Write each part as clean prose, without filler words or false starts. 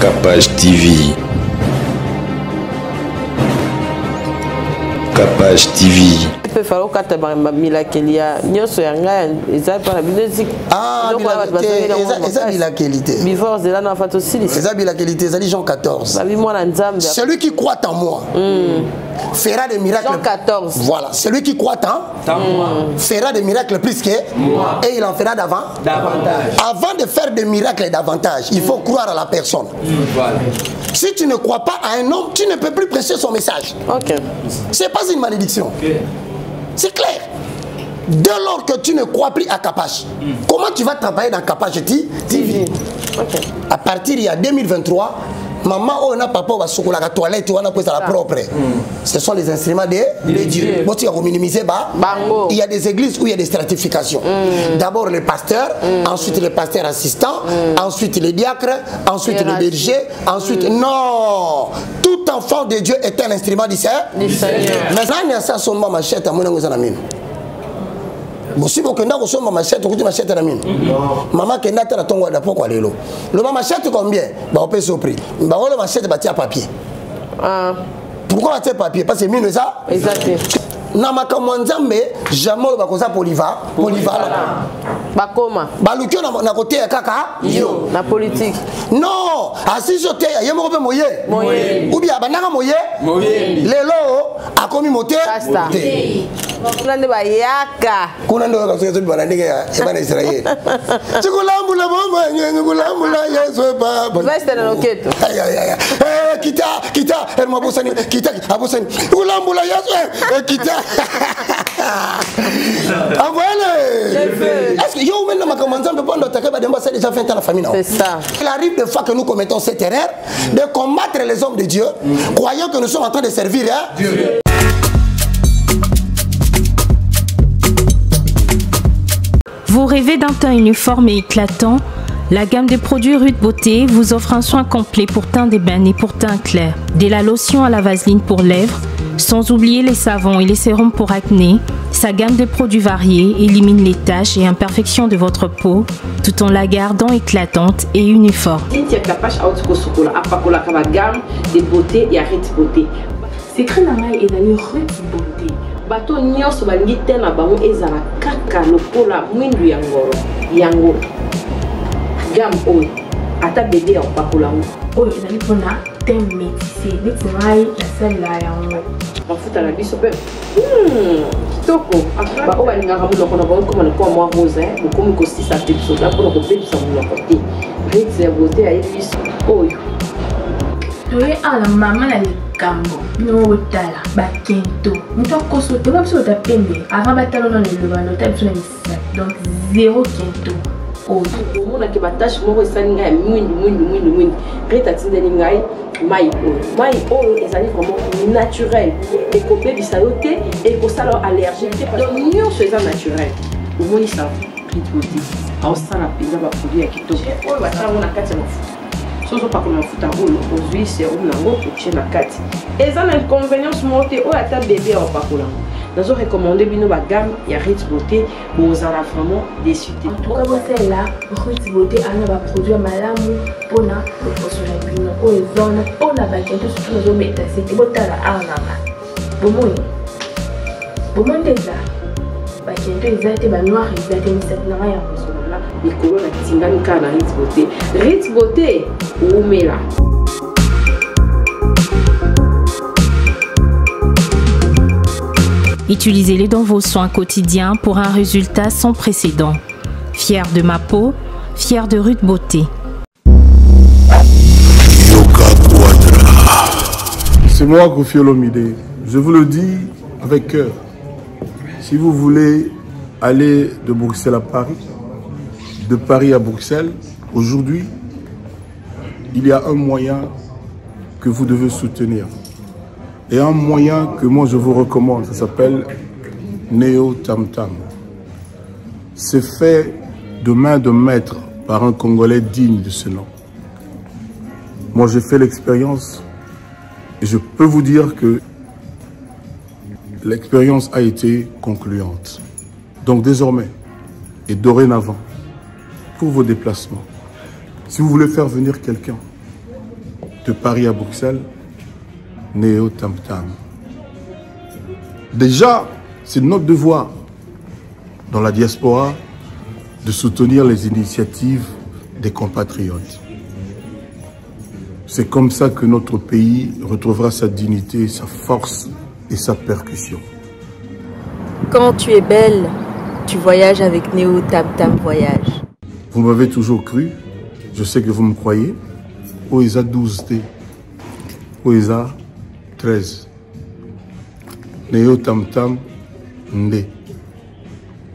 Capage TV. Capage TV. Celui qui croit en moi fera des miracles. Jean 14. Voilà, celui qui croit en moi fera des miracles plus que moi. Et il en fera davantage. Avant de faire des miracles davantage, il faut croire à la personne. Voilà. Si tu ne crois pas à un homme, tu ne peux plus prêcher son message. Ok. C'est pas une malédiction. C'est clair. Dès lors que tu ne crois plus à Capage, comment tu vas travailler dans Capage TV? À partir il y a 2023, maman on a papa va sur la toilette, on a posé la propre. Ce sont les instruments de Dieu. Bon, tu vas minimiser il y a des églises où il y a des stratifications. D'abord les pasteurs, ensuite les pasteurs assistants, ensuite les diacres, ensuite les bergers, ensuite non. Tout enfant de Dieu est un instrument du Seigneur. Maintenant il y a ça son machette à mon ami. Si vous avez une machette, vous avez une machette. Maman qui a une tongue de pourquoi le machette combien? On peut se prix. Le machette est papier. Pourquoi on papier? Parce que c'est ça. Exactement. Namaka mwanzambe jamais le bakoza polyvalent. Bakoma. Balukio na côté kaka yo na politique. Non, assis sur terre, yemo ko moye. Ou bien banaka moye. Lelo akomi moté. Kuna nde bayaka. Kuna ndo kasozo banandike ya bana Israel. Chikulambula mama nyenye kulambula Yesu baba. Veste na loketo. Kita hermabosani kita abosani. Kulambula Yesu kita. Est-ce que yo maintenant makamwanza peut pas attaquer ba demba c'est déjà fait dans la famille non? C'est ça. Il arrive des fois que nous commettons cette erreur de combattre les hommes de Dieu croyant que nous sommes en train de servir Dieu. Vous rêvez d'un teint uniforme et éclatant? La gamme de produits Rude Beauté vous offre un soin complet pour teint d'ébène et pour teint clair. De la lotion à la vaseline pour lèvres, sans oublier les savons et les sérums pour acné, sa gamme de produits variés élimine les taches et imperfections de votre peau tout en la gardant éclatante et uniforme. De beauté et Rude Beauté. C'est que la maille est dans Rude Beauté. Bato nyonso balingi te na bango ezala kaka lokola mwindu ya ngoro yango gamme oyo ata bébé ya opakola oyo ezali mpona te métissé neti ngai nasalela yango mafuta na biso mpe kitoko baoyo balingaka monoko na bango koma lokola mwa rose bokomi kosisa te biso da mpona kobebisa monoko te Rude ya beauté ayebi biso oyo toye ala mama na likambo no tala bakento muto kosote ba biso ta pembe avant batalo na le bando ta biso na misa donc zéro kento oyo mona ke batache moko esali ngai mwindu reta tindeli ngai mai oyo ezali vraiment naturel ekobebisa yo te ekosala allergie te donc nyonso eza naturel omoni ça Rude Beauté aosala mpenza baproduit ya kitoko oyo basalango na kati ya mafuta soso pas comme mafuta oyo ozwi serum nango otie na kati eza na inconvénience moko te oyo ata bébé aopakola nazo recommande bino bagamme ya Rude Beauté bozala vraiment déçu te. En tout cas bosala Rude Beauté ana baproduit malamu mpona loposo na bino oyo ezona mpona bakento surtout nazometa sete botala aonanga bomoi eza bakento eza te banoir eza te misapi nanga ya mosolona likolo na tingani kaka na Rude Beauté. Rude Beauté oumela. Utilisez-les dans vos soins quotidiens pour un résultat sans précédent. Fier de ma peau, fier de Rude Beauté. C'est moi, Kofi Olomide. Je vous le dis avec cœur. Si vous voulez aller de Bruxelles à Paris, de Paris à Bruxelles, aujourd'hui, il y a un moyen que vous devez soutenir. Et un moyen que moi je vous recommande, ça s'appelle Neo Tam Tam. C'est fait de main de maître par un Congolais digne de ce nom. Moi j'ai fait l'expérience et je peux vous dire que l'expérience a été concluante. Donc désormais et dorénavant, pour vos déplacements, si vous voulez faire venir quelqu'un, de Paris à Bruxelles, Néo Tam Tam. Déjà, c'est notre devoir dans la diaspora de soutenir les initiatives des compatriotes. C'est comme ça que notre pays retrouvera sa dignité, sa force et sa percussion. Quand tu es belle, tu voyages avec Néo Tam Tam Voyage. Vous m'avez toujours cru, je sais que vous me croyez. OESA 12T, OESA 13, Néo Tam Tam Ndé,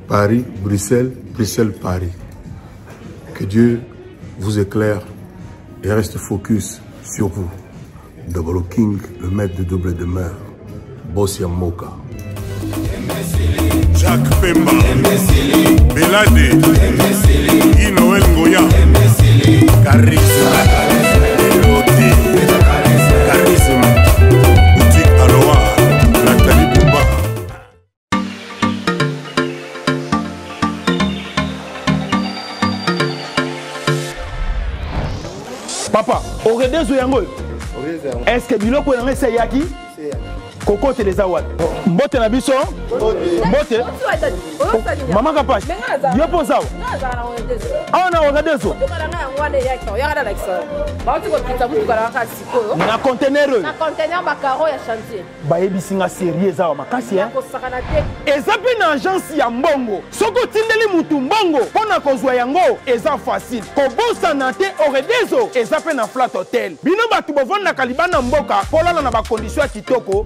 Paris, Bruxelles, Bruxelles, Paris. Que Dieu vous éclaire et reste focus sur vous. Double King, le maître de double demeure, Bossia Moka. Jacques Pemba, Belade, Inoël Ngoya, Charisme, Elodie, Charisme, Boutique Aloha, Nathalie Bouba. Papa, au redezo yango. Est-ce que biloko yango c'est yaki? Coco Télézawad. Mbote na biso. Mbote. Maman Kapache. Yo posa. Ah na redezo. Na conteneur. Na conteneur bakaro ya chantier. Ba yebisinga sérieux za makasi hein. Eza pe na agence ya mbongo. Soko tindeli mutu mbongo pona kozwa yango eza facile. Ko bosa na te au redezo eza pe na flat hotel. Bino batu bovanda kalibana mboka polala na ba condition ya kitoko.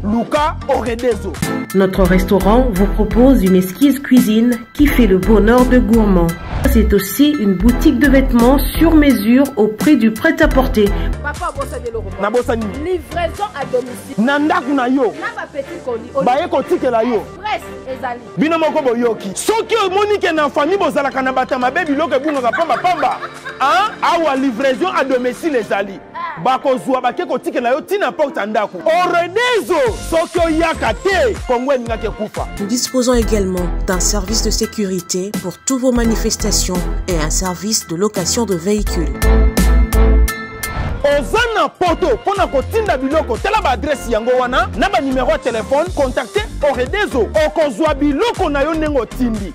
Notre restaurant vous propose une esquisse cuisine qui fait le bonheur de gourmands. C'est aussi une boutique de vêtements sur mesure au prix du prêt-à-porter. Livraison à domicile. Nanda kuna yo. Na petit colis. Baye ko tikela yo. Express ezali. Bino moko boyoki. Soki Monique na famille bozala kana bata mabebi loke bunga pamba pamba. Hein? Awa livraison à domicile ezali. Bakozwa bake ko tikela yo tina porte ndako. Oredezo soki oyaka te Kongo ngake kufa. Nous disposons également d'un service de sécurité pour toutes vos manifestations et un service de location de véhicules. Ozana poto pona kotinda biloko tela ba adresse yango wana na ba numéro de téléphone contactez Oredezo okozwa biloko na yo nengo tindi.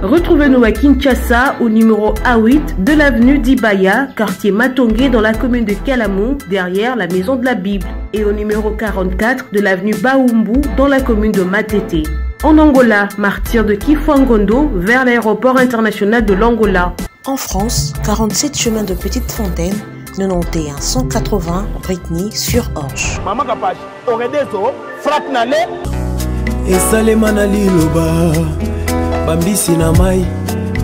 Retrouvez-nous à Kinshasa au numéro A8 de l'avenue d'Ibaya, quartier Matongé dans la commune de Kalamou, derrière la maison de la Bible, et au numéro 44 de l'avenue Baoumbu dans la commune de Matete. En Angola, martyr de Kifuangondo vers l'aéroport international de l'Angola. En France, 47 chemin de Petite Fontaine, 91 180 Brittany-sur-Orge. Maman Kapache, Oredezo, frappe nale. Et Salemana Liloba. Bambisi na mai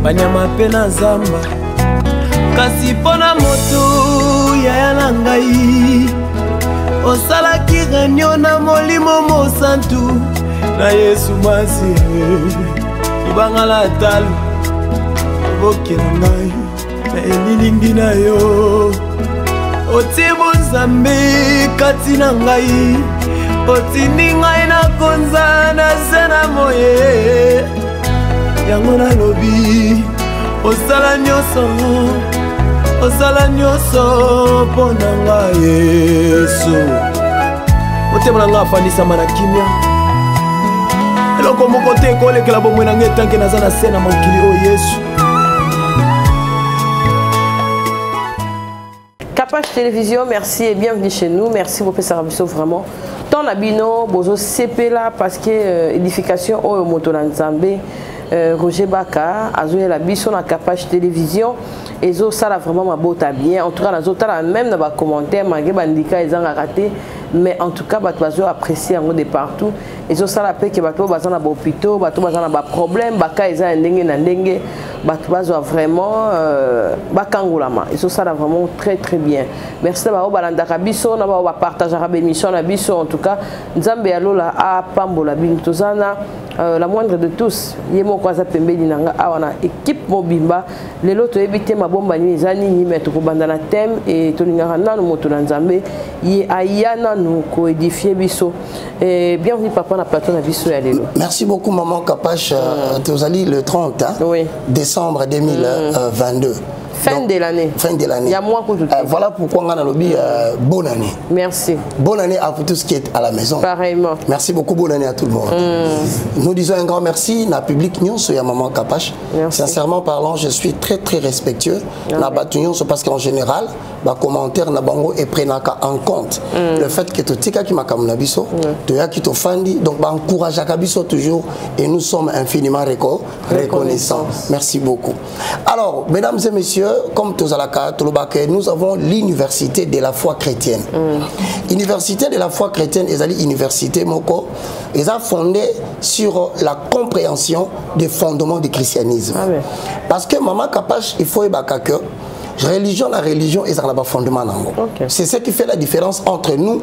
banyama pe na zamba kasi pona moto ya na ngai osalaki réunion na molimo mosantu na Yesu masi ibangala talo bokela ngai na elilingi na yo otibo nzambe kati na ngai otindi ngai na konza na sena moye yango na lobi osala nyonso mpona ngai Yesu motema na ngai afandisama na kimia eloko moko te ekolekela bomoi na ngai etanke naza na se na mokili oyo Yesu. Kapache Télévision, merci et bienvenue chez nous. Merci beaucoup Sarabiso vraiment. Tant Nabino, Bozo CP là parce que édification au Motolanzambe. Roger Baka, Azoé la Bisson à Kapache Télévision, et ça là vraiment ma botte bien. En tout cas, les autres même dans les commentaires, malgré bandika ils ont raté, mais en tout cas, bateau apprécié en de partout. Et ça là peut que bateau bazan na hôpital, bateau bazan na problème, baka ils ont ndenge na ndenge, bateau vraiment bakangulama. Et ça là vraiment très très bien. Merci d'avoir balanda Bisso, d'avoir partagé la émission na Bisso en tout cas. Nzambe alola a pambola bintozana. La moindre de tous, yemo kwaza pembeli nanga awana équipe mobimba lelo to ebité mabomba ni ezani ni mettre ko bandana thème et to lingara nanu moto na nzambe yi ayana nu ko édifier biso et bienvenue papa na plateau na biso ya lelo. Merci beaucoup maman Kapache tozali le 30 hein? Oui. Décembre 2022. Fin de l'année. Fin de l'année. Il y a moins que tout. Voilà pourquoi on a lobby bonne année. Merci. Bonne année à vous tous qui êtes à la maison. Pareillement. Merci beaucoup, bonne année à tout le monde. Nous disons un grand merci na public nyonso ya maman Kapache. Sincèrement parlant, je suis très respectueux na batu nyonso parce qu'en général, ba commentaire na bango et prenaka en compte le fait que totika ki makamuna biso, to ya ki to fandi, donc ba encourage kabiso toujours et nous sommes infiniment reconnaissants. Merci beaucoup. Alors, mesdames et messieurs, comme Tozalaka Tolobake, nous avons l'université de la foi chrétienne. Université de la foi chrétienne, est université moko, ils ont fondé sur la compréhension des fondements du christianisme. Parce que Maman Kapache, il faut ébaquer que la religion est un fondement. C'est ce qui fait la différence entre nous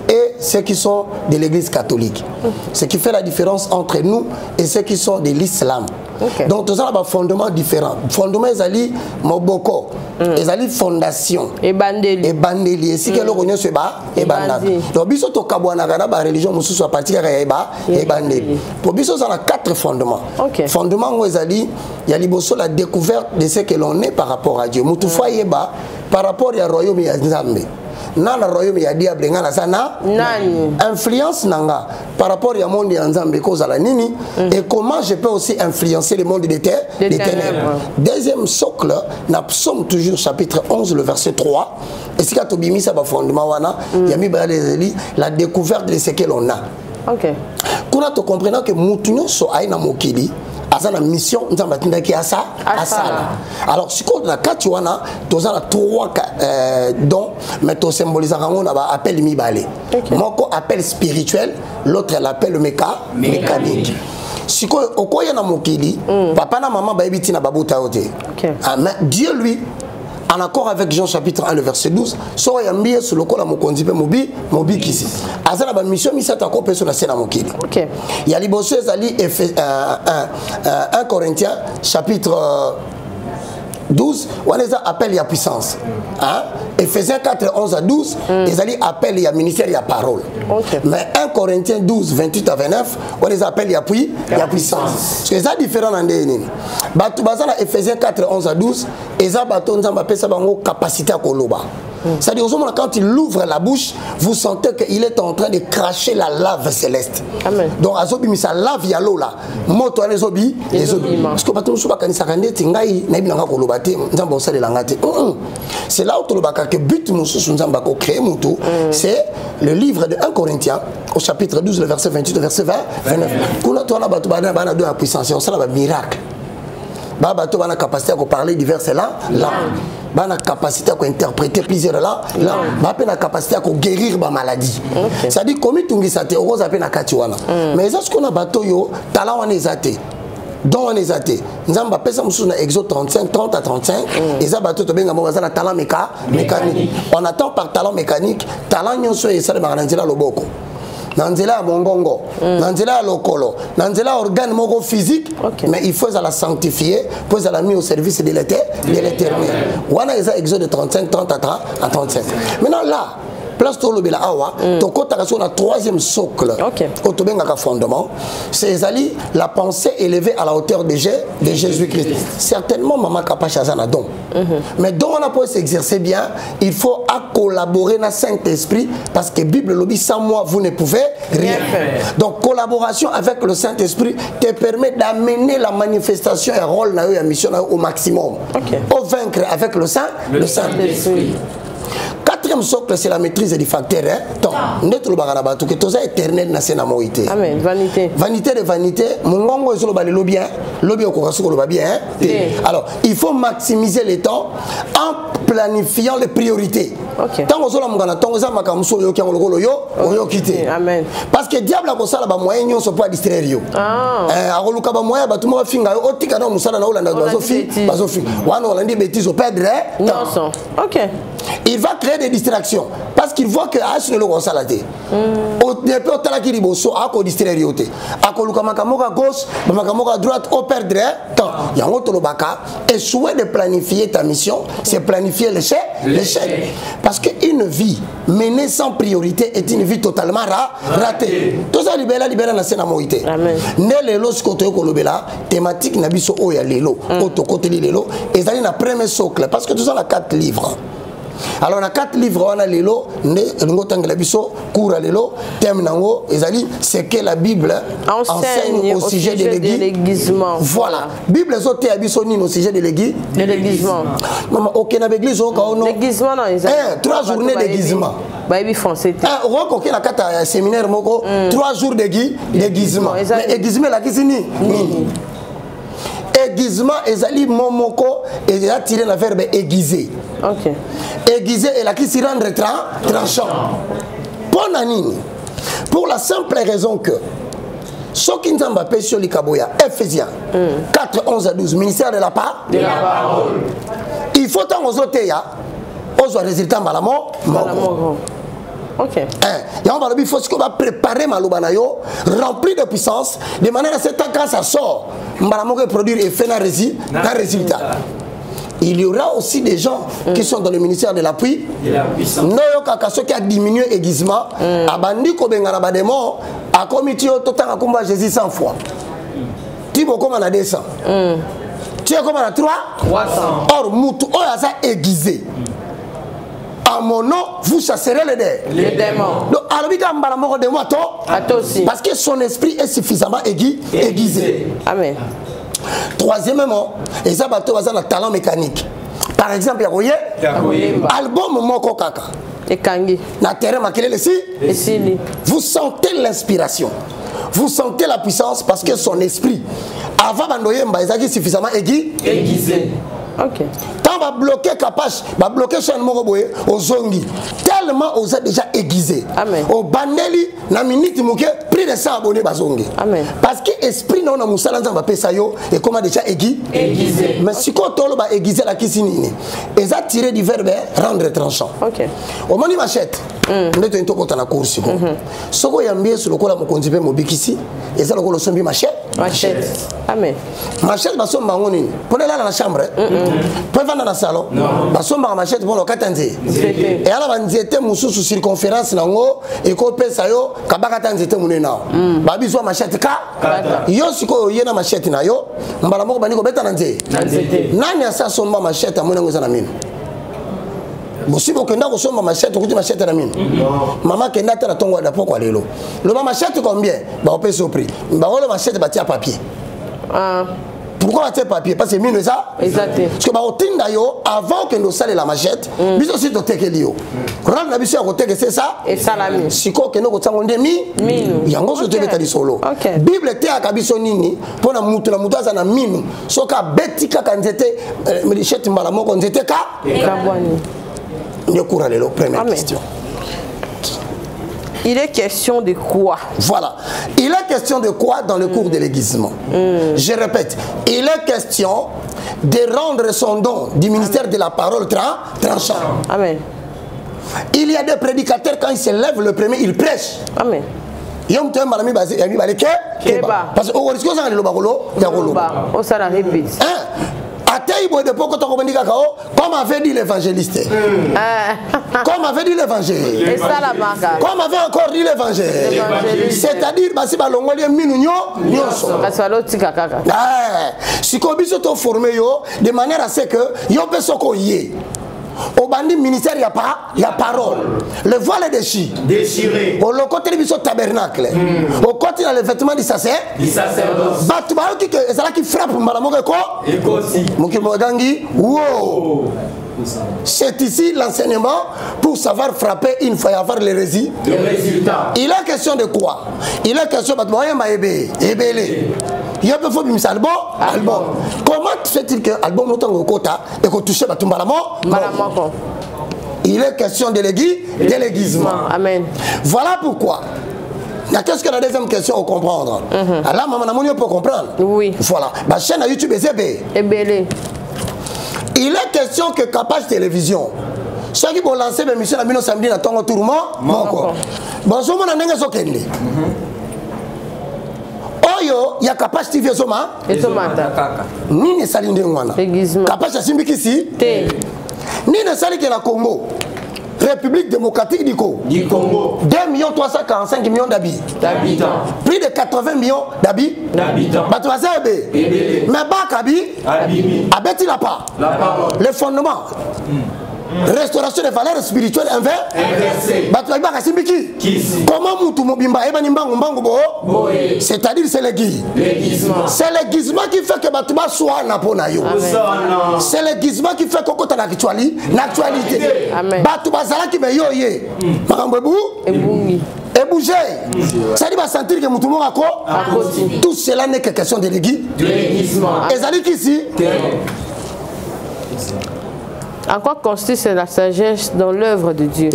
et ceux qui sont de l'église catholique. Ce qui fait la différence entre nous et ceux qui sont de l'islam. Donc, tout ça, il y a un fondement différent. Fondement, c'est Moboko. C'est fondation. Et bandeli. Si quelqu'un connaît ce bas, et bandeli. Donc, biso to kabwana gana ba religion musu soit parti et bandeli. Pour biso, ça a 4 fondements. Fondement, il y a la découverte de ce que l'on est par rapport à Dieu. Mutufa yeba par rapport au royaume de Nzambe. Dans le royaume, il y a diable, influence nanga par rapport au monde de Nzambe et comment je peux aussi influencer le monde des ténèbres. Deuxième socle, nous sommes toujours chapitre 11, le verset 3. Et si tu as un fondement, il y a la découverte de ce que l'on a. Quand tu comprends que nous sommes à Mokili, à la mission, nous avons dit à ça. Alors, si on a 4 wana, tu as 3 dons, mais tu symbolises un appel mibale. Moko appel spirituel, l'autre l'appel mécanique. Si on a mokili, papa na maman ba ebiti na babuta ote. Dieu lui, en accord avec Jean chapitre 1 le verset 12, so yambie sur le kola mokonzi pe mobi kisi. Azana ba mission misata ko peso na sena mokili. Il y a liboso ezali 1 Corinthiens chapitre 12, on les appelle à puissance. Ephésiens 4, 11 à 12, ils allaient appeler à ministère et à parole. Mais 1 Corinthiens 12, 28 à 29, on les appelle à puissance. C'est ça différent dans les Ephésiens 4, 11 à 12, ils ont capacité à koloba. C'est-à-dire quand il ouvre la bouche, vous sentez qu'il est en train de cracher la lave céleste. Donc azobi misa lave ya l'eau là. Moto les obi, parce que bato musuba kanisa kandete ngai na ibinanga kolobate nzambo sale langate. C'est là où tolobaka que but mususu nzamba ko créer mutu, c'est le livre de 1 Corinthiens au chapitre 12 le verset 28 le verset 29. Kuna to na bato bana de la puissance, on sala ba miracle. Baba to bana capacité à parler diverses langues. Bana capacité à interpréter plusieurs langues. Bana na capacité à guérir ba maladie. Ça dit comme tungi sate oko zape na kati wana. Mais est-ce qu'on a bato yo talent wana ezate. Donc on ezate. Nzamba pesa musu na Exode 35 30 à 35 eza bato to benga mo bazana talent mécanique. On attend par talent mécanique, talent nyonso esale maranzela loboko. Nanzela mongongo, nanzela lokolo, nanzela organe moko physique, mais il faut la sanctifier, pour la mettre au service de l'éternel. Wana eza Exode 35 30 à 35. Maintenant là, place to lobela awa, to kota sur la 3e socle. Otobenga fondement, c'est la pensée élevée à la hauteur de Jésus-Christ. Certainement maman Kapache azana don. Mais donc on a pour s'exercer bien, il faut collaborer dans Saint-Esprit parce que Bible lobby sans moi vous ne pouvez rien faire. Donc collaboration avec le Saint-Esprit te permet d'amener la manifestation et rôle na yo mission au maximum. Au vaincre avec le Saint-Esprit. 4e socle, c'est la maîtrise du facteur temps. Net le bagana tout que tout ça éternel na sena moité. Amen. Vanité. Vanité de vanité. Mongongo est sur le balelo bien. Lobby au corasso le bien. Alors, il faut maximiser le temps en planifiant les priorités. Tant que cela mongana, tant que ça makamuso yo kiango lolo yo quitter. Amen. Parce que diable a kosala ba moyen nyo so pas distraire yo. Akoluka ba moyen ba tout mo finga yo otika na musala na olanda bazofi. Wana olandi bêtise au perdre. Non. OK. Il va créer des distractions parce qu'il voit que à ce le consalate. Au dépôt tala ki liboso a ko distraire yote. Akoluka makamoka gauche, makamoka droite au perdre temps. temps. Yango tolobaka, échouer de planifier ta mission, c'est planifier l'échec. Parce qu'une vie menée sans priorité est une vie totalement ratée. Tout ça libéra na sena moïté. Ne lelo skoto kolobela thématique na biso oya lelo, otokoteli lelo, ezali na premier socle parce que tout ça na 4 livres. Alors on a 4 livres on a lelo ngotangela biso cours lelo thème nango ezali c'est que la Bible enseigne au sujet de l'églissement. Voilà. Bible zote ya biso ni au sujet de l'églissement. Maman OK na église o ka ono. L'églissement non ezali 3 journées d'églissement. Baby français. On OK na kata séminaire moko 3 jours d'églissement. Mais églissement la kisini nini? Aiguisement ezali momoko et a tiré la verbe aiguiser. OK. Aiguiser et la qui s'y rendre tranchant. Pour nanini. Pour la simple raison que ce qui nous a fait sur l'Ikaboya, Ephésiens 4, 11 à 12, ministère de la parole. Il faut tant aux autres, aux résultats malamo. Ok. Il faut qu'on va préparer Malubanayo, rempli de puissance, de manière à ce que quand ça sort, Malamo va produire effet d'un résultat. Il y aura aussi des gens qui sont dans le ministère de l'appui. Ceux qui a diminué l'aiguisement, Abandi Kobengana Bademo, a commis Totan à combat Jésus 100 fois. Tu vois comment on a 200. Tu vois comment on a 300. Or, Moutou, on a ça aiguisé. En mon nom, vous chasserez les démons. Donc, parce que son esprit est suffisamment aiguisé. Amen. Troisièmement, les abattoirs ont un talent mécanique. Par exemple, il y a un album Moko Kaka. Et Kangi. Vous sentez l'inspiration. Vous sentez la puissance parce que son esprit, avant Bandoyemba, est suffisamment aiguisé. Ok. Quand va bloquer Kapache, va bloquer Chan Moroboé au Zongi. Tellement vous êtes déjà aiguisé. Amen. Au Bandeli, na minute mouké, plus de 100 abonnés Bazongi. Amen. Parce que l'esprit non a moussala dans ma pesayo et comment déjà aiguisé. Mais si quand on va aiguiser la kissinine, ils ont tiré du verbe rendre tranchant. Ok. Au moment machette, on est un peu dans la course. Ce qu'on y a mis sur le col à mon conduit mobikisi, et ça le col au sombi machette. Machette. Amen. Machette, ma somme mangoni. Prenez-la dans la chambre. Pouvez vendre dans le salon. Ma somme machette pour le katanze. Et alors on dit que nous sous circonférence nango et qu'on peut ça yo kabaka tanze te munena. Babi so machette ka. Yo siko yena machette na yo. Mbala moko bani ko beta nanze. Nani asa somba machette amuna ngoza na mine. Bosibo kenda ko somba machette kuti machette na mine. Mama kenda tala tongo da poko lelo. Le machette combien? Ba on peut se prix. Ba on le machette ba tia papier. Pourquoi tu as papier? Parce que c'est ça. Exactement. Parce que avant que nous sachions la machette, nous aussi nous avons quand on a vu que c'est ça. Et ça la mine. Si quoi que nous avons dit mine. Il y a un autre truc qui solo. Bible était à Kabisonini pour la mouton na mine. So ka betika quand c'était machette malamo quand c'était ka. Nous courons la première question. Il est question de quoi? Voilà. Il est question de quoi dans le cours de l'aiguisement? Je répète, il est question de rendre son don du ministère de la parole tranchant. Amen. Il y a des prédicateurs, quand ils se lèvent le premier, ils prêchent. Amen. Parce que au risque de le bagolo, il y a on s'en répète. Comme avait dit l'évangéliste. Comme avait dit l'évangile. Comme avait encore dit l'évangile. C'est-à-dire, si vous avez si vous formé de manière à ce que vous pouvez au bandit ministère, il y a parole. Le voile est déchiré. Au côté du tabernacle. Au côté dans le vêtement du sacerdoce. Qui frappe c'est ici l'enseignement pour savoir frapper une fois et avoir les résultats. Il est question de quoi? Il est question de album. Comment fait-il que l'album n'entend au quota et qu'on touche à tout le il est question de l'aiguisement. Amen. Voilà pourquoi. Qu'est-ce que la deuxième question à comprendre? Alors, maman, on peut comprendre. Oui. Voilà. La chaîne à YouTube est belle. Il est question que Capage Télévision, ceux qui vont lancer mes missions à Mino samedi dans ton tourment, bonjour, mon amenga sokende. Oh, oyo ya Kapash TV ezoma nini sali ndengwana Kapash asimbikisi nini sali ke la Congo République démocratique du Congo 2 345 millions d'habitants plus de 80 millions d'habitants Batouazebe mais Bakabi abeti la part les fondements restauration des valeurs spirituelles inversées. Comment Moutou Mobimba c'est-à-dire c'est l'aiguisement. C'est l'aiguisement qui fait que Batouba soit Naponayo. C'est l'aiguisement qui fait que tu as l'actualité. Batouba Zala qui me yoye. Marambebou et bouger. Ça dit sentir que Moutou Morako. Tout cela n'est que question de l'aiguisement. Et Zali ici. En quoi consiste la sagesse dans l'œuvre de Dieu?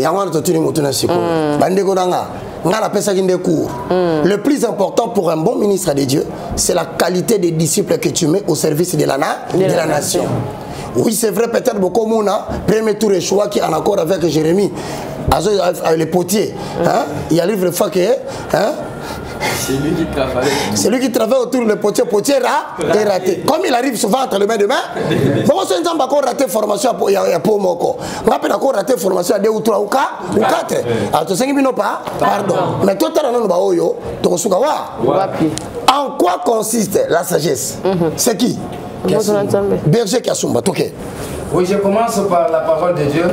Le plus important pour un bon ministre de Dieu, c'est la qualité des disciples que tu mets au service de la nation. Oui, c'est vrai, peut-être beaucoup de monde, premier tour et choix qui est en accord avec Jérémie, les potiers. Il y a un livre fois que... C'est lui qui travaille autour du potier est raté. Comme il arrive souvent entre les mains de main, bon, c'est un encore raté formation pour Moko. On a raté formation à 2 ou 3 ou 4. Alors, tu sais que pas, pardon. Mais toi, tu as en quoi consiste la sagesse? C'est qui? Berger Kasumba, ok. Oui, je commence par la parole de Dieu.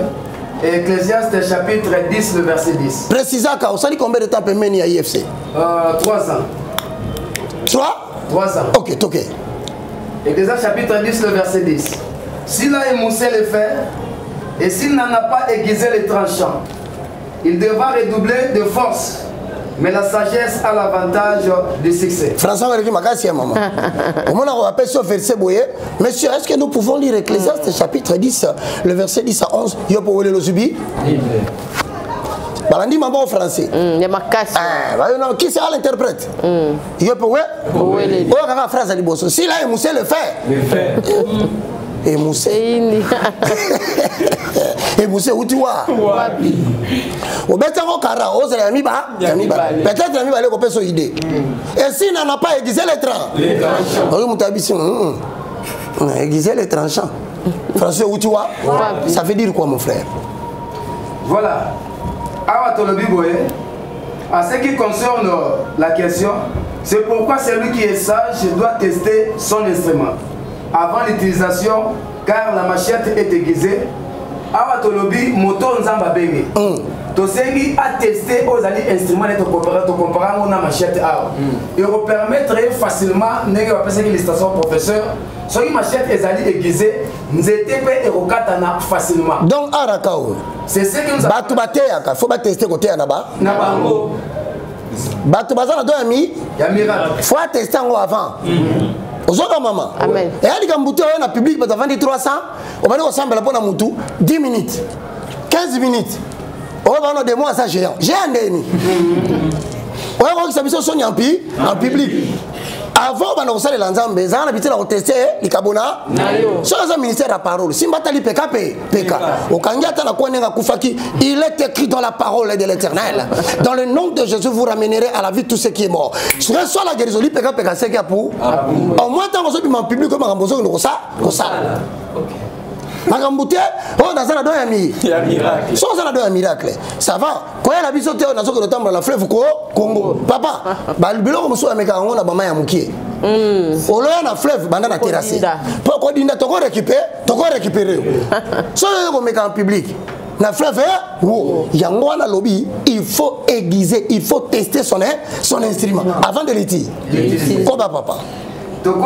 Ecclésiaste chapitre 10, le verset 10. Précisez, vous savez combien de temps peut mener à IFC? 3 ans. 3 ans. Ok, ok. Ecclésiaste chapitre 10, le verset 10. S'il a émoussé le fer et s'il n'en a pas aiguisé les tranchants, il devra redoubler de force. Mais la sagesse a l'avantage du succès. François, maman. Monsieur, est-ce que nous pouvons lire Ecclésiaste chapitre 10, le verset 10 à 11? Balandi maman en français. Qui sera l'interprète? S'il a émoussé le fer. Émoussé. Émoussé où tu vois? Peut-être il idée. Et s'il n'en a pas aiguisé les trains, aiguisé les tranchants. Français où tu vois? Ça veut dire quoi mon frère? Voilà. À ce qui concerne la question, c'est pourquoi celui qui est sage doit tester son instrument avant l'utilisation, car la machette est aiguisée. Awa tolobi moto nzamba benge. Tosengi a testé aux instruments de comparer on a machette awa. Et vous permettre facilement nenge va passer les stations professeur. So qui machette est aiguisée, nzete pe erokatana facilement. Donc arakao. C'est ce que nous avons. Batu bateaka, faut pas tester côté anaba. Na bango. Batu bazana do ami. Ya miracle. Faut tester avant. Ozoka maman. Amen. Et ali kambuto na public ba vendre 300, on va ensemble la bonne mutu 10 minutes. 15 minutes. On va avoir des mois ça géant. Géant ndeni. On va voir que ça mission son en public. Avant on a les lanzambe, ça on a habitué à tester les kabona. Sur le ministère de la parole, si mbatali PK. Au kangata na kwenenga kufaki, il est écrit dans la parole de l'Éternel. Dans le nom de Jésus vous ramènerez à la vie tout ce qui est mort. Sur la guérison PK c'est qui a pour. Au moins tant que en public comme rambozo nous ça. Magambouté, oh dans un adon miracle. Sans un adon miracle. Ça va. Quand il y a la bisoté on a ce que le temps dans la fleuve Congo. Papa, bah le biloko muso ameka on a bama ya mukie. Au loin la fleuve banda na terrasse. Pourquoi dinda to récupérer. So on met en public. La fleuve yango na lobby, il faut aiguiser, il faut tester son instrument avant de l'utiliser. Koba papa. Donc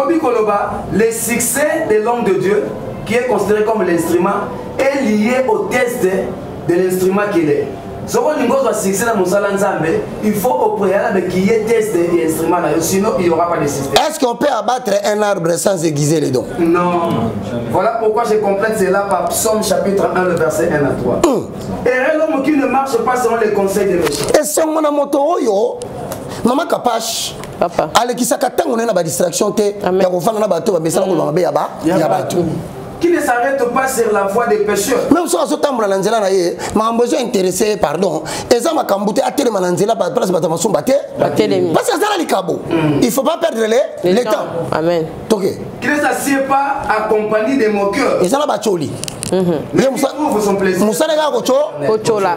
le succès de l'homme de Dieu qui est considéré comme l'instrument est lié au test de l'instrument qu'il est. Il faut au préalable qu'il y ait test de l'instrument, sinon il n'y aura pas de système. Est-ce qu'on peut abattre un arbre sans aiguiser les dents? Non. Voilà pourquoi je complète cela par Psaume chapitre 1, le verset 1 à 3. Et l'homme qui ne marche pas selon les conseils des méchants. Et c'est mon amour. Maman Kapash, allez qui s'accatang on a une distraction te, ya kofanga na bateau ba mesala ko ba ya bateau. qui ne s'arrête pas sur la voie des pécheurs. Même si on se tombe dans l'anzela, ma besoin intéressé, pardon. Et ça m'a cambouté à télé mananzela par place de maçon batté. Parce que ça les cabos. Il ne faut pas perdre les temps. Amen. Ok. Qu'il ne s'assied pas accompagné de moqueurs. Et ça la bacholi. Son plaisir. Moussa les gars,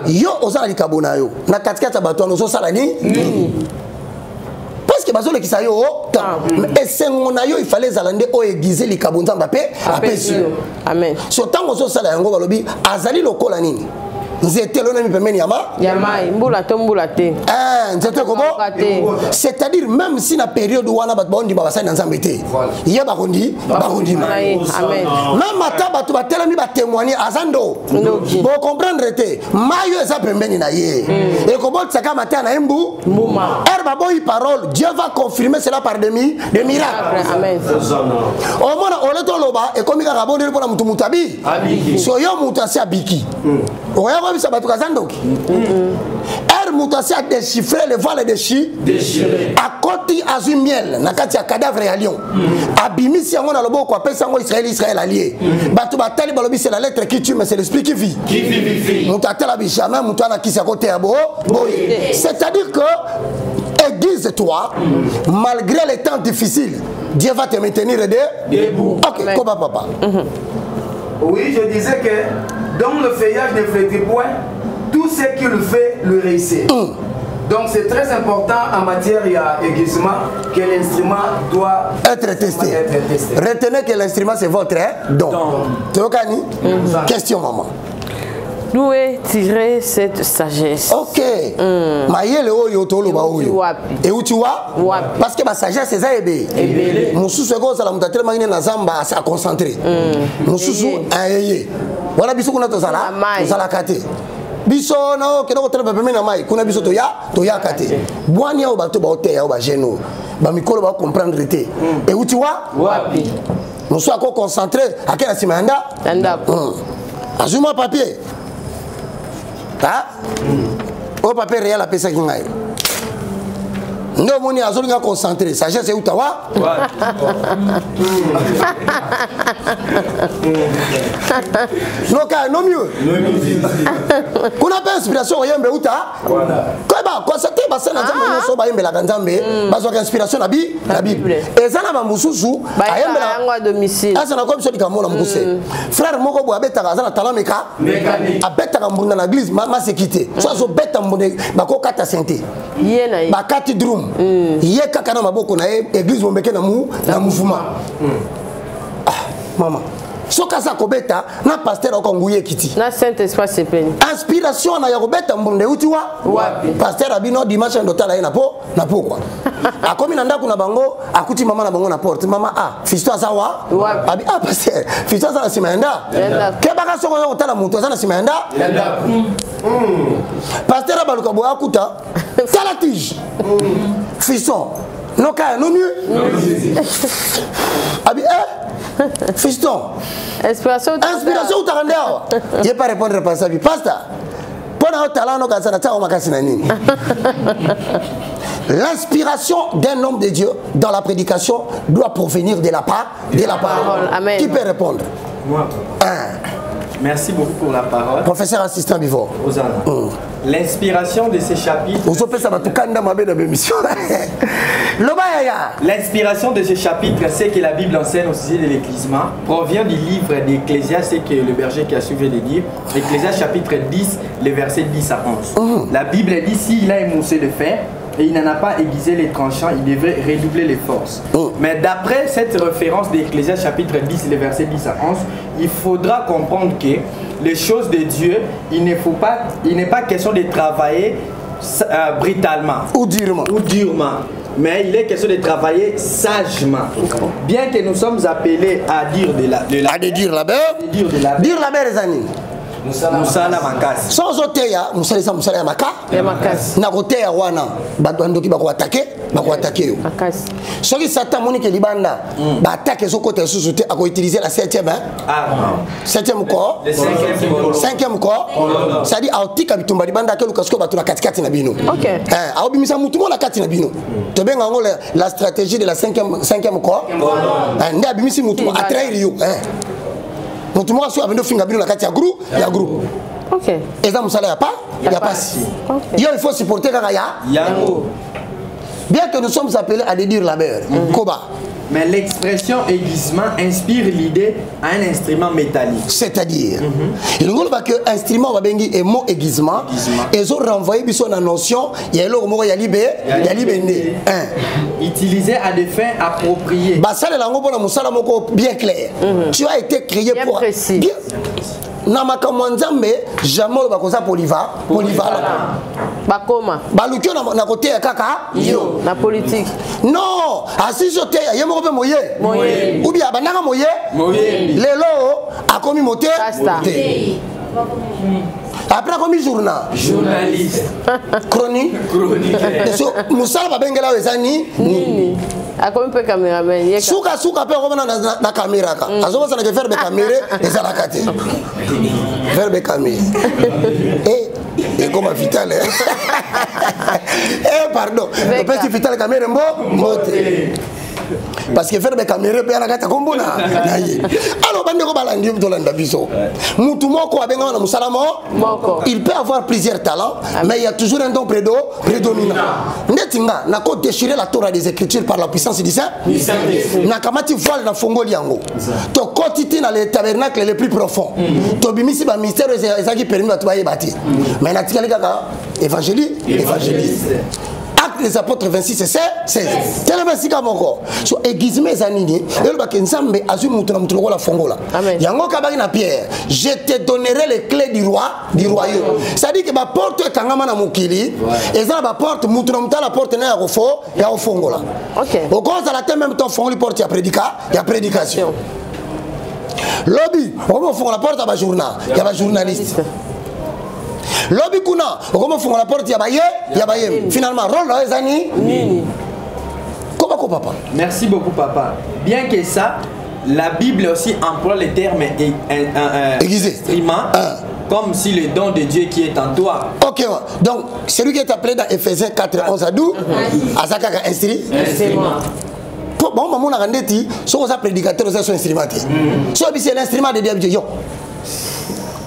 yo, osa li kabo na yo. Na katikata bato no so sala ni. Parce que bazole ki sa yo et sengo na yo il fallait zalande o aiguiser li kabo nzamba pe apesi. Amen. So tango so sala yango balobi azali lokola nini. Nzete lona mi pemeni yama. Yama mbula tombula te. Nzete kobo. C'est-à-dire même si na période wana bat bondi ba basali nzamba te. Iya ba kondi. Amen. Même mata batu batela mi ba témoigner azando. Bon comprendre te. Mayo eza pembeni na ye. Et kobo tsaka mata na embu. Mbuma. Herba boy parole. Dieu va confirmer cela par des miracles. Amen. Au moins on le toloba et comme il a rabondé pour la mutu mutabi. So yo mutasi abiki. Oya ba bisa batu kazandoki. Mutasi a déchiffré le voile déchiré. A côté azu miel na kati ya cadavre ya lion. Abimisi yango na loboko apesa yango Israël allié. Batu batali balobi c'est la lettre qui tue mais c'est l'esprit qui vit. Qui vivifie. Mutatela bishama mutana kisa côté ya bo. C'est-à-dire que aiguise-toi malgré les temps difficiles. Dieu va te maintenir debout. OK, comment papa. Oui, je disais que dans le feuillage ne flétrit point. Tout ce qu'il fait, le réussit. Donc c'est très important en matière d'aiguisement que l'instrument doit être testé. Retenez que l'instrument c'est votre don. Théokani, question maman. D'où est tirée cette sagesse? Ok. Maïe le oyo tolo ba oyo. Et où tu vois? Parce que ma sagesse c'est ça ébé. Moussou se goza la mutatere magine na zamba à concentrer. Moussou ayeye. Voilà bisou kuna tozala. Tozala kate. Biso na ke ko trebe pemena mai kuna biso to ya kate bwani au bato ba hotel au ba geno ba mikolo ba comprendre te et où tu vois wapi nous soit ko concentré à quel simanda anda azuma papier au papier réel a pesa kingai ndo moni azolinga concentré sagesse et utawa non mieux kuna pas inspiration oyembe uta quoi ba constater ba sana nzambe so ba yembe la nzambe ba zo inspiration na bible ezana ba mususu ayembe la yango à domicile asa na comme so dikamona mukuse frère moko bo abeta azana talameka abeta kambunda na église ma sécurité so zo beta mbonde ba ko kata santé yena ba kati drum ye kaka na maboko na église bombeke na mouvement maman soka sa kobeta na pasteur okonguye kiti na saint espace sepeni inspiration na ya kobeta mbonde utiwa wapi pasteur abino dimanche ndotala na po quoi akomi na ndaku na bango akuti mama na bango na porte mama fisto azawa abi pasteur fisto azana simenda ke baka soko yo kotala mutu azana simenda pasteur abaluka bo akuta tala tige fisto no ka no mieux abi fiston inspiration utakandea ye pas répondre par ça pasteur pona talent no kasana ta o makasi na nini. L'inspiration d'un homme de Dieu dans la prédication doit provenir de la parole. Amen. Qui peut répondre? Moi. Merci beaucoup pour la parole. Professeur assistant Bivor. L'inspiration de ces chapitres. L'inspiration de ce chapitre, c'est que la Bible enseigne au sujet de l'éclisement, provient du livre d'Ecclésiaste, c'est que le berger qui a suivi de dire. Ecclésiaste chapitre 10, les versets 10 à 11. La Bible dit s'il a émoussé le fer et il n'en a pas aiguisé les tranchants, il devrait redoubler les forces. Mais d'après cette référence d'Ecclésiaste chapitre 10, les versets 10 à 11, il faudra comprendre que les choses de Dieu, il n'est pas question de travailler brutalement ou durement. Mais il est question de travailler sagement. Bien que nous sommes appelés à dire de la dire la belle les amis. Musala makasi. Sans oteya, musala ya makasi. Na koteya wana, bandoki bako attaquer yo. Makasi. Soki Satan monique libanda, ba attaquer so côté sous-souté à utiliser la 7e septième corps. Le 5e corps. Ça dit autika bitumba libanda ke lukasko batu na katikati na bino. OK. Aobimisa mutu mo na kati na bino. To benga ngo la stratégie de la 5e corps. Nda bimisi mutu attraire yo. moto moko so abendo finga bino na kati ya groupe OK eza musala ya pas ya pasi yo il faut supporter kaka yango bien que nous sommes appelés à dédire la beurre koba. Mais l'expression aiguisement inspire l'idée à un instrument métallique. C'est-à-dire, il nous dit que l'instrument va bengi et mot aiguisement, et ont renvoyé la notion, il y a le mot yalibé. Utilisé à des fins appropriées. Bah ça, c'est bien clair. Tu as été créé pour précis. Bien. Namaka mwanzambe jamais le bakoza polyvalent. Bakoma. Balukio na côté ya kaka yo na politique. Non, assis sur terre, yemo ko moye. Ou bien bananga moye. Lelo a commis moté. Après commis journaliste. Chronique. Musala babengela wezani nini. Akomi pe cameraman yeka. Suka pe ko na caméra ka. Azoba sana ke faire be caméra ezala kate. Faire be caméra. Et comme vital. Pardon. Le petit vital caméra mbote. Parce que faire des caméras pe anakata kombona. Alors bande ko balandi mtolanda biso. Mutu moko abenga na musala moko. Il peut avoir plusieurs talents, mais il y a toujours un don prédominant. Netinga na ko déchirer la Torah des Écritures par la puissance du Saint. Na kamati voile na fongoli yango. To kotiti na le tabernacle le plus profond. To bimisi ba mystère ezaki permis ba tubaye bati. Mais na tikali kaka évangéliste. Acte des apôtres 26 et 16. Tellement si comme encore. So aiguisme zanini, et le nzambe azu mutu na mutu la fongola. Yango kabaki na Pierre, je te donnerai les clés du royaume. Ça dit que ma porte kangama na mukili, et ça ba porte mutu na mutu la porte na ya fongola. OK. Au cause à la tête même temps fongoli porte ya prédication. Lobby, on va la porte à ba journal, ya ba journaliste. Lobby kuna, comment font la porte yabaye. Finalement, rôle là ezani nini. Comment papa? Merci beaucoup papa. Bien que ça, la Bible aussi emploie le terme aiguisé. Comme si le don de Dieu qui est en toi. OK. Donc, celui qui est appelé dans Ephésiens 4, 11 à 12, Azaka instrument. Bon, maman a rendeti, son prédicateur c'est son instrument. So c'est l'instrument de Dieu.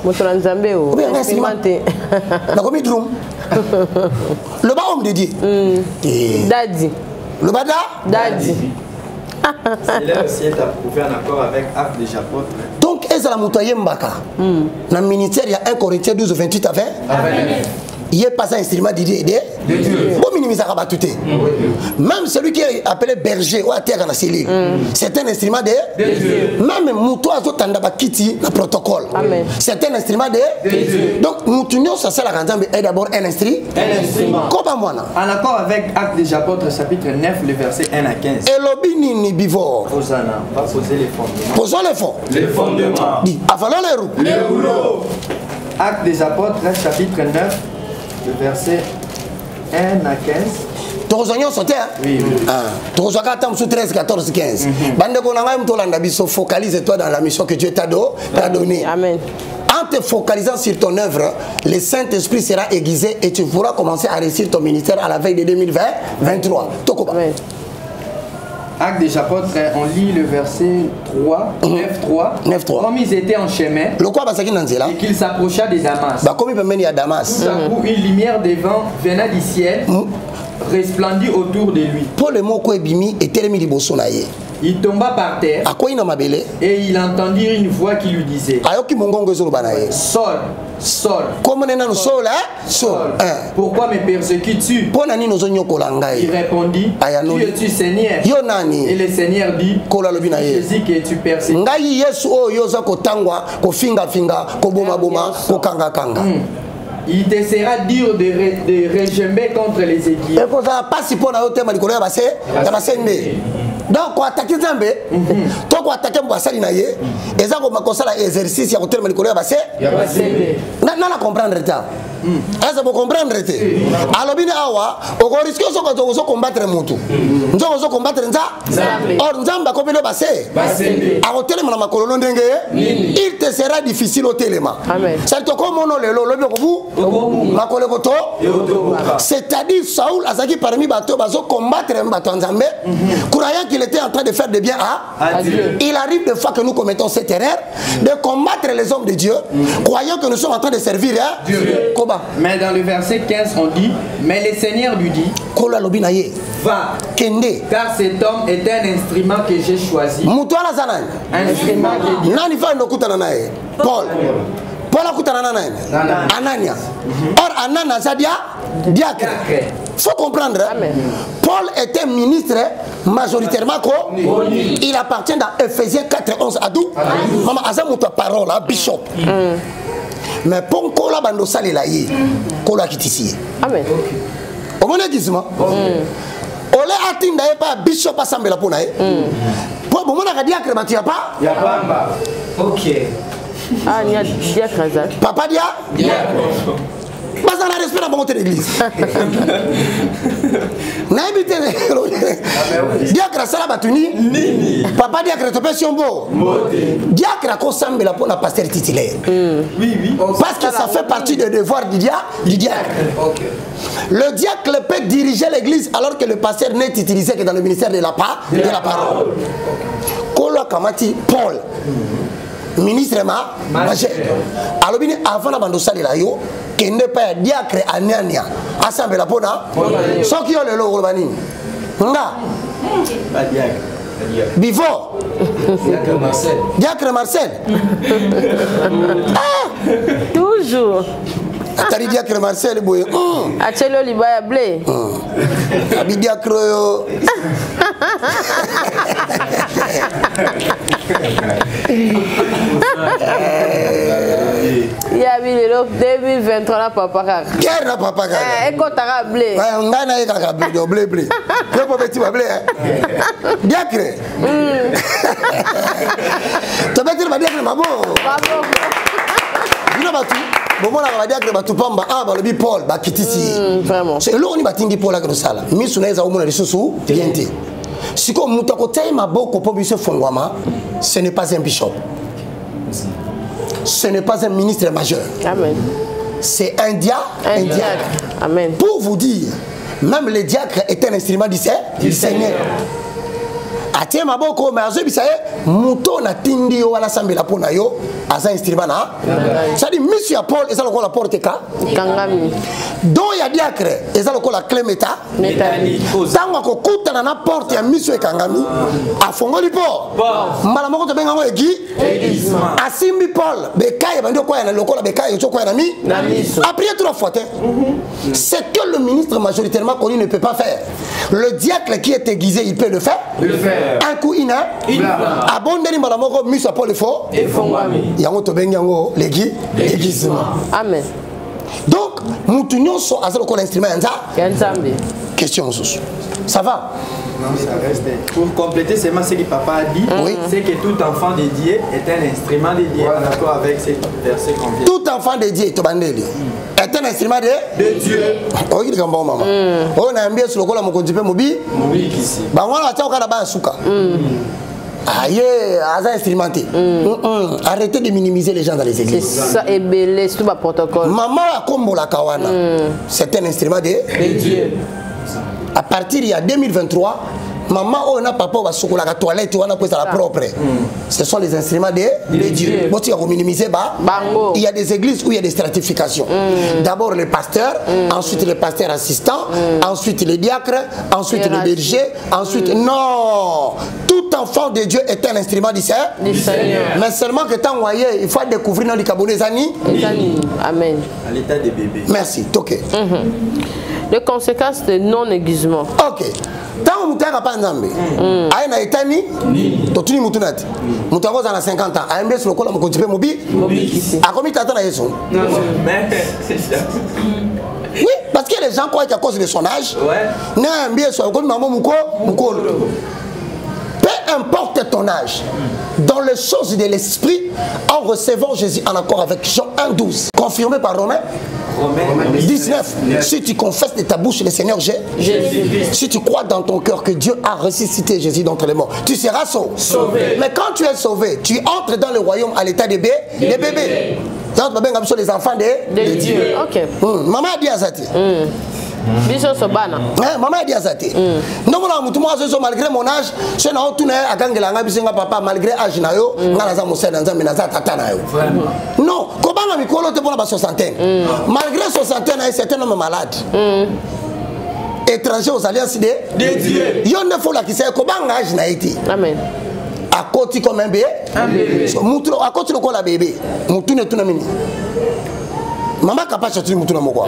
Motolanzambe ou instrumenté. Na komi drum. Le bas homme de Dieu. Daddy. Le bas Daddy. C'est là aussi est approuvé en accord avec Acte des Apôtres. Donc ezala mutoye mbaka. Na ministère il y a 1 Corinthiens 12 28 à 20. Il est pas un instrument de Dieu. Même celui qui est appelé berger ou à terre dans la cellule, c'est un instrument de Dieu. Même Moutou Azotandaba Kiti, le protocole, c'est un instrument de Dieu. Donc, Moutounion, ça c'est la grande est d'abord un instrument. Comment moi en accord avec Acte des Apôtres, chapitre 9, le verset 1 à 15. Et l'obini ni bivore. Hosanna, va poser les fondements. Posons les fonds. Les fondements. Avalons les roues. Les rouleaux. Acte des Apôtres, chapitre 9. Le verset 1 à 15. Tokozonyo sauté hein? Oui. Tokozaka tam sous 13, 14, 15. Bande konanga mtolanda biso, focalise-toi dans la mission que Dieu t'a donnée. Amen. En te focalisant sur ton œuvre, le Saint-Esprit sera aiguisé et tu pourras commencer à réussir ton ministère à la veille de 2023. Tokoba. Amen. Acte des Apôtres, on lit le verset 3, 9-3. Comme ils étaient en chemin, et qu'il s'approcha de Damas. Tout à coup, une lumière des vents venant du ciel resplendit autour de lui. Il tomba par terre et il entendit une voix qui lui disait: Saul, Saul, pourquoi me persécutes-tu? Il répondit: Qui es-tu, Seigneur? Et le Seigneur dit: Jésus que tu persécutes. Il te sera dur de regimber contre les églises. Donc, pour attaquer Zambé, toi pour attaquer Mbassali naye, et ça comme ça l'exercice, il y a un terme de colère, bah c'est. Non, non, comprendre ça. Est-ce que vous comprenez? Alors, bien, on risque de combattre Moutou. Nous allons combattre Nza. Or, Nzamba, comme le passé. À hôtel, Madame Colonne, il te sera difficile au téléma. C'est comme on le c'est-à-dire, Saoul Azaki parmi Bateau, Bazo combattre Mbato Nzambe, croyant qu'il était en train de faire des biens à Dieu. Il arrive des fois que nous commettons cette erreur de combattre les hommes de Dieu, croyant que nous sommes en train de servir Dieu. Mais dans le verset 15, on dit, mais le Seigneur lui dit, va, Kende, car cet homme est un instrument que j'ai choisi. Un instrument que Dieu. Paul. Paul a coûté Anania. Or, Anania, ça dit diacre. Il faut comprendre. Paul était ministre majoritairement. Il appartient dans Ephésiens 4:11 à d'où maman Azam ta parole, bishop. Mais pour qu'on la bande sale là, qu'on la quitte ici. Amen. Au moment d'exement. On l'a atteint d'ailleurs pas bishop assemblée la pour naïe. Pour moment on a diacre, mais tu n'as pas. Il y a pas. Ok. Ah, il y a diacre. Papa diacre. Mais ça n'a respect dans mon église. Diacre ça la batuni. Papa diacre te pèse beau. Diacre a consommé la pour la pasteur titulaire. Oui. Parce que ça fait partie des devoirs du diacre. Le diacre peut diriger l'église alors que le pasteur n'est utilisé que dans le ministère de la parole. Kolo Kamati Paul. Ministre majeur. Alors bien avant la bande sale là yo, qui n'est pas diacre Anania. Assemblée la pona. Sans qui ont le logo bani. Nga. Pas diacre. Bivo. Diacre Marcel. Diacre Marcel. Toujours. Atari diacre Marcel boy. Achelo libaya blé. Abi diacre yo. Il y a eu le 2023 na papa kaka. Quel na papa kaka? Eko taka blé. Ouais, ngana eka kaka blé blé. Que pour petit blé. Diacre. Tu vas dire diacre mabo. Mabo. Dina batu. Bon moi la diacre batu pamba ba le bi Paul ba kitisi. Vraiment. C'est là on y batingi Paul la que sala. Mi sunaiza omona lisusu biente. Si comme mutakotai maboko po biso fongwama, ce n'est pas un bishop. Ce n'est pas un ministre majeur. Amen. C'est un diacre. Amen. Pour vous dire, même le diacre est un instrument du Seigneur. Atie maboko mais azo bisaye muto na tindi yo wala sambela pona yo asa instrument na. Ça dit monsieur Paul ezalo ko la porte ka kangami. Do ya diacre ezalo ko la clé meta métallique. Tango ko kutana na porte ya monsieur kangami afongoli po. Mbala moko to benga ngo egi asimbi Paul bekaye bandi ko ya na lokola bekaye to ko ya na mi. Après 3 fois. C'est que le ministre majoritairement connu ne peut pas faire. Le diacre qui est aiguisé, il peut le faire. Un coup il a abondé malamoko mis à Paul le fort et yango to bengango l'église. Amen. Donc mutu nyonso azalo ko l'instrument nzambe. Question sous. Ça va? Non, ça reste. Pour compléter seulement ce que papa a dit, c'est que tout enfant dédié est un instrument dédié en accord avec ces versets qu'on vient. Tout enfant dédié est un instrument de Dieu. Oh, il est bon maman. On a un bien sur le col à mon conduit mobile. Bah voilà, tu as encore là-bas un souka. Aïe, à instrumenté. Arrêtez de minimiser les gens dans les églises. C'est ça, et belé, c'est tout ma protocole. Maman a combo la kawana. C'est un instrument de Dieu. À partir il y a 2023, maman on a papa va sur la toilette on a pris la propre. Ce sont les instruments de Dieu. Bon, tu as minimiser il y a des églises où il y a des stratifications. D'abord les pasteurs, ensuite les pasteurs assistants, ensuite les diacres, ensuite les bergers, ensuite non. Tout enfant de Dieu est un instrument du Seigneur. Mais seulement que tant voyez, il faut découvrir dans les cabonés Amen. À l'état des bébés. Merci. OK. Les conséquences de non-aiguisement. OK. Tant que tu n'as pas d'ensemble, aïe na etani, tu ni mutunati. Mutago za na 50 ans, aïe mbes le col à mon continue mobile. À combien t'attends à Yesu? Oui, parce que les gens croient qu'à cause de son âge, non, bien sûr, comme maman mukolo. Peu importe ton âge, dans les choses de l'esprit, en recevant Jésus en accord avec Jean 1:12, confirmé par Romain, Romains 19. Si tu confesses de ta bouche le Seigneur Jésus, si tu crois dans ton cœur que Dieu a ressuscité Jésus d'entre les morts, tu seras sauvé. Mais quand tu es sauvé, tu entres dans le royaume à l'état de bébé. Les enfants de Dieu. Ok. Maman a dit à ça. Biso sobana. Maman a dit à ça. Non, malgré mon âge, je n'ai pas papa malgré l'âge non, comment mi kolo te pour la soixantaine. Malgré soixantaine, il y a certains hommes malades. Étrangers aux alliances de Dieu. Il y a une fois qui sait comment âge n'a été. Amen. À côté comme un bébé. À côté de quoi la bébé. Moutune tout namini. Maman capable de sortir moutune moko.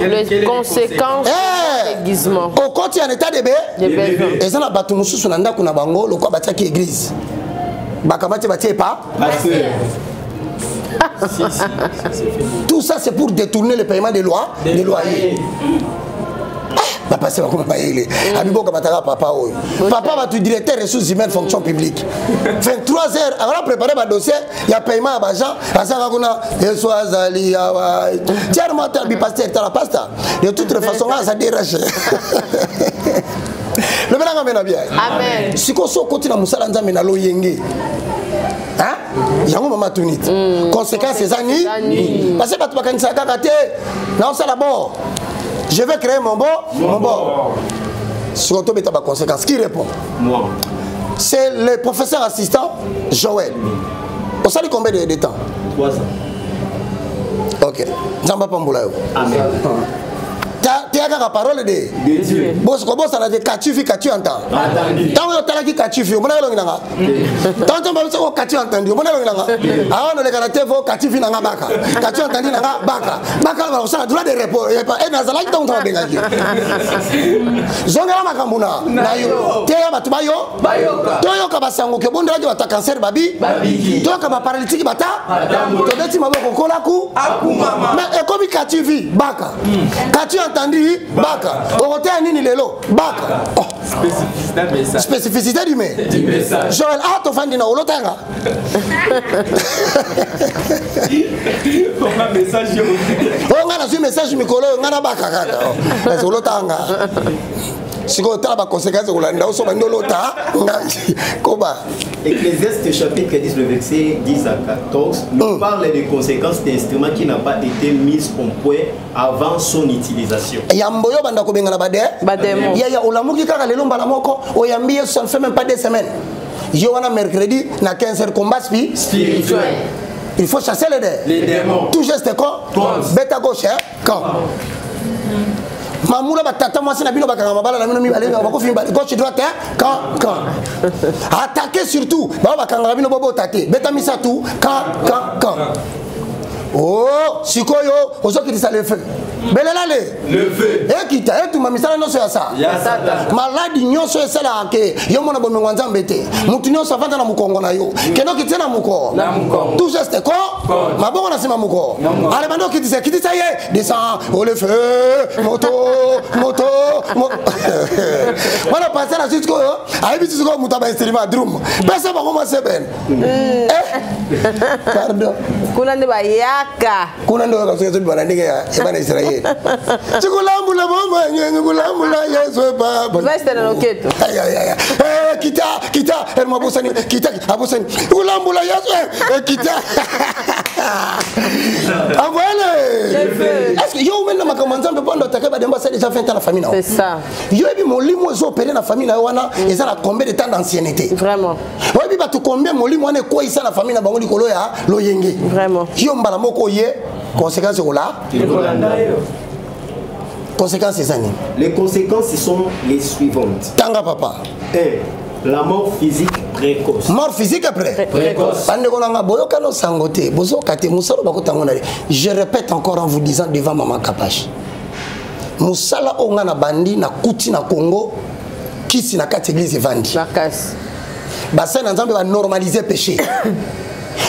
Les conséquences de déguisement. Au côté en état de bébé. Et ça n'a pas tout musu sunanda kuna bango le quoi batia qui église. Bakamati batia pas. Tout ça c'est pour détourner le paiement des loyers. Papa c'est comme papa va tu directeur ressources humaines fonction publique 23h avant préparer ma dossier il y a paiement à l'argent de toute façon ça dérange le bien amen si qu'on continue à musala nzambe na loyenge hein yango mama tunit conséquences ces années parce que tu bakanisa kaka te na ça d'abord je vais créer mon bord. Sur le tas de conséquences. Qui répond? Moi. C'est le professeur assistant Joël. On sait combien de temps? 3 ans. Ok. Jamba Pambulayo. Amen. Tu as la parole de Dieu. Bon, ça a dit tu entends. Tant que tu as dit tu on a le tant que tu as entendu, on a le ah on le garantie vos tu nanga baka. Tu entendu nanga baka. Baka ça a droit de répondre. Et dans la ligne on va dégager. Zonga makambuna. Nayo. Teya batu bayo. Toyo kabasango ke bonde radio ta cancer babi. Toyo kaba paralytique bata. To beti maboko kolaku. Akumama. Mais comme tu vis baka. Tu entendu baka orote nini lelo baka spécificité du message Joël a to fandi na olotanga on a message on a message mikolo ngana baka kaka olotanga siko tala ba conséquences olanda so bando lota koba Ecclésiaste chapitre 10 le verset 10 à 14 nous parle des conséquences d'instruments qui n'ont pas été mis au point avant son utilisation. Yamboyo banda ko bengana bademo. Ya olamuki kaka lelo mbala moko oyambi ça ne fait même pas 2 semaines. Yo wana mercredi na 15h combat spirituel. Il faut chasser les démons. Tout geste quoi? Beta gauche quand Mamoula batata moi c'est na bino bakanga mabala na bino mi balenga bako fimba gauche droite quand attaquer surtout ba bakanga bino bobo tate beta misa tout quand oh sikoyo ozoki disa le feu belela le feu et qui t'a tout mamisala no so ya ça maladi nyonso esala ke yo mona bomengo nzambe te mutu nyonso avanda na mukongo na yo keno kitena muko tout geste ko mabongo na sima muko ale bando kitisa ye descend au le feu moto voilà passer la suite ko ayi bitu ko mutaba instrument drum pesa ba koma seben pardon kuna ndi ba yaka kuna ndo ka so bana ndike ya bana Israeli Chikulambula mama ngulambula Yesu baba. Veste na loketo. Kita hermabusani kita abusani. Ngulambula Yesu kita. Avale. Est-ce que yo mena makamanza mbe pondo takeba demba ça déjà fait dans la famille là. C'est ça. Yo bi molimo zo opérer na famille na wana et ça a combien de temps d'ancienneté? Vraiment. Yo bi ba to combien molimo wana ko isa na famille na bango likolo ya loyenge. Vraiment. Yo mbala moko ye conséquences là. Conséquences ces années. Les conséquences sont les suivantes. Tanga papa. 1. La mort physique précoce. Mort physique après. Précoce. Je répète encore en vous disant devant Maman Kapache. Moussala ongana bandi na kuti na Congo qui si na 4 églises vandi. La casse. Basa na nzambe va normaliser péché.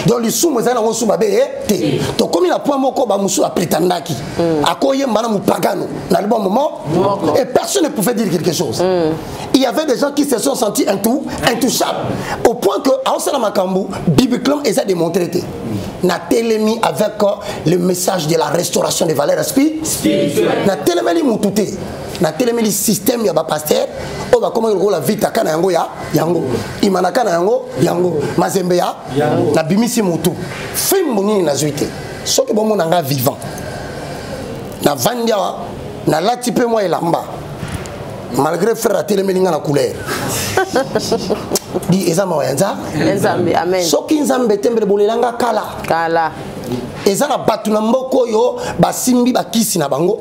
donc lisumu ezali nango sumu babe te tokomi na point moko bamusu apretendaki akoyemba na mupagano na le bon moment et personne ne pouvait dire quelque chose. Il y avait des gens qui se sont sentis intouchables au point que aosala makambo bibliquement ils ont démontré na telemi avec le message de la restauration des valeurs spirituelles na telemi mutute na telemi le système ya ba pasteur o ba comment la vita kana yango ya yango imanaka na yango mazembe ya na bimisi mutu fimbo nini na zuite soki bomo nanga vivant na vandia na lati pe moi elamba malgré frère telemi ninga na couleur di ezama wayanza nzambe amen soki nzambe tembele bolelanga kala ezana batu na mboko yo basimbi bakisi na bango